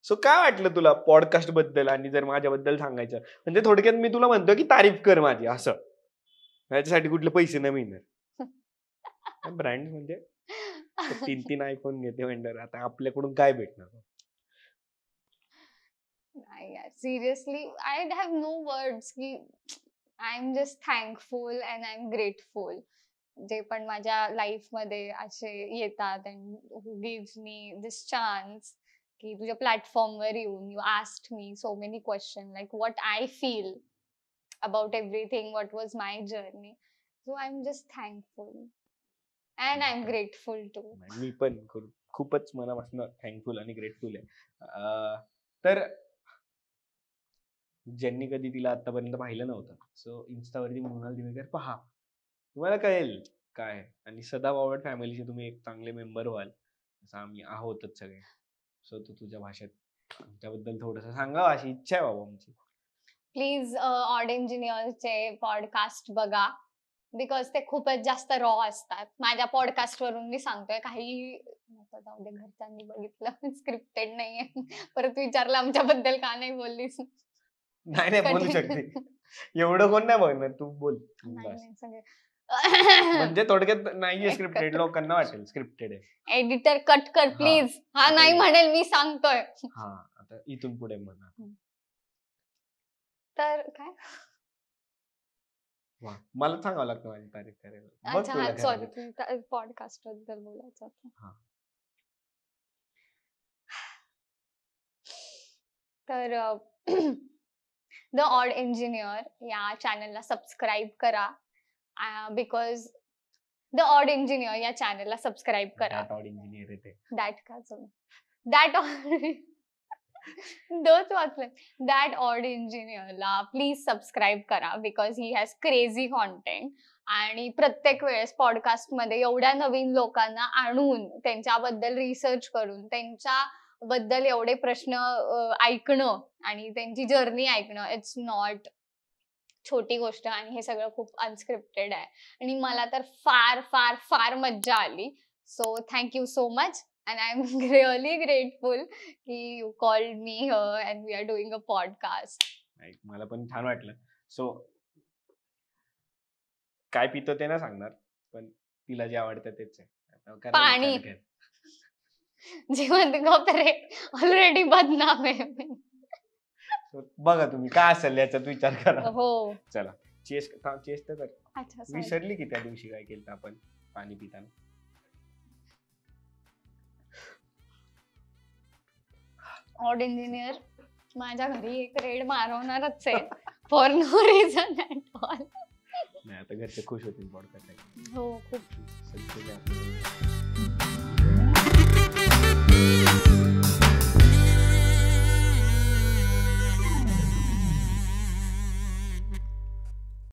A: सो काय वाटलं तुला पॉडकास्ट बद्दल, आणि जर माझ्याबद्दल सांगायचं, म्हणजे थोडक्यात मी तुला म्हणतो की तारीफ कर माझी, असं. याच्यासाठी कुठले पैसे नाही मिळणार. ब्रँड म्हणजे 3 आयफोन घेते म्हणल्यावर आता आपल्याकडून काय भेटणार?
B: नाही यार, seriously I have no words, की I am just thankful and I am grateful. जे पण माझ्या लाईफमध्ये असे येतात and who gives me this chance, की तुझ्या प्लॅटफॉर्मवर येऊन you asked me so many question like what I feel about everything, what was my journey. So I am just thankful and I am grateful too.
A: मी पण खूपच मनापासून thankful आणि grateful आहे. तर ज्यांनी कधी तिला आतापर्यंत पाहिलं नव्हतं, सो इन्स्टावरती मृणाल दिवेकर पहा, तुम्हाला कळेल काय आहे. आणि सदा बावड फॅमिलीचे तुम्ही एक चांगले मेंबर व्हाल, असं आम्ही आहोतच सगळे. सो तू तुझ्या भाषेत आमच्याबद्दल थोडंसं सांगावं अशी इच्छा आहे बाबा आमची.
B: प्लीज ऑड इंजिनियरचे पॉडकास्ट बघा, बिकॉज ते खूपच जास्त रॉ असतात. माझ्या पॉडकास्ट वरून मी सांगतोय, काही नको जाऊ दे, घरच्यांनी बघितलं स्क्रिप्टेड नाहीये. परत विचारलं आमच्याबद्दल का नाही बोललीस.
A: नाही नाही, बोलू शकते. एवढं कोण नाही बघणार, तू बोल.
B: नाही
A: बस.
B: नाही, सगळे
A: म्हणजे थोडक्यात नाहीये स्क्रिप्टेड, लोकांना वाटेल स्क्रिप्टेड आहे.
B: एडिटर कट कर प्लीज. हा
A: आता
B: नाही
A: हे-
B: म्हणेल, मी सांगतोय.
A: हा आता इथून पुढे म्हणा.
B: तर काय
A: वा, मला सांगावं लागतं माझी तारीफ करायला. बघ
B: अच्छा
A: तुला
B: हा
A: काय
B: सॉरी,
A: वाटतं.
B: पॉडकास्ट बद्दल बोलायचं होतं.
A: हा.
B: तर द ऑड इंजिनियर या चॅनलला सबस्क्राईब करा, बिकॉज द ऑड इंजिनियर या चॅनलला सबस्क्राईब करा.
A: That odd engineer आहे ते.
B: दॅट का दॅट दोच वाचले. दॅट ऑड इंजिनियरला प्लीज सबस्क्राईब करा, because he has crazy content. आणि प्रत्येक वेळेस पॉडकास्ट मध्ये एवढ्या नवीन लोकांना आणून त्यांच्याबद्दल रिसर्च करून त्यांच्याबद्दल एवढे प्रश्न ऐकणं आणि त्यांची जर्नी ऐकणं, इट्स नॉट छोटी गोष्ट. आणि हे सगळं खूप अनस्क्रिप्टेड आहे आणि मला तर फार फार फार मज्जा आली. So thank you so much. And I'm really grateful कि you called me here and we are doing a podcast.
A: मला पण छान वाटलं. सो काय पितो ते ना सांगणार, पण तिला जे आवडतं तेच आहे. आता करा
B: पाणी.
A: विचार कर.
B: जिवंत गप्रे ऑलरेडी बदनाम आहे मी.
A: So, बघा तुम्ही काय असेल याच्यात विचार करा.
B: हो.
A: चला चेस तर कर.
B: अच्छा sorry.
A: विसरली की त्या दिवशी काय केलं आपण पाणी पिताना.
B: ऑड इंजिनियर माझ्या घरी एक रेड मारवणारच आहे for no reason at all.
A: नाही आता घरचे खुश होतील पॉडकास्ट.
B: हो खूप.
A: सगळे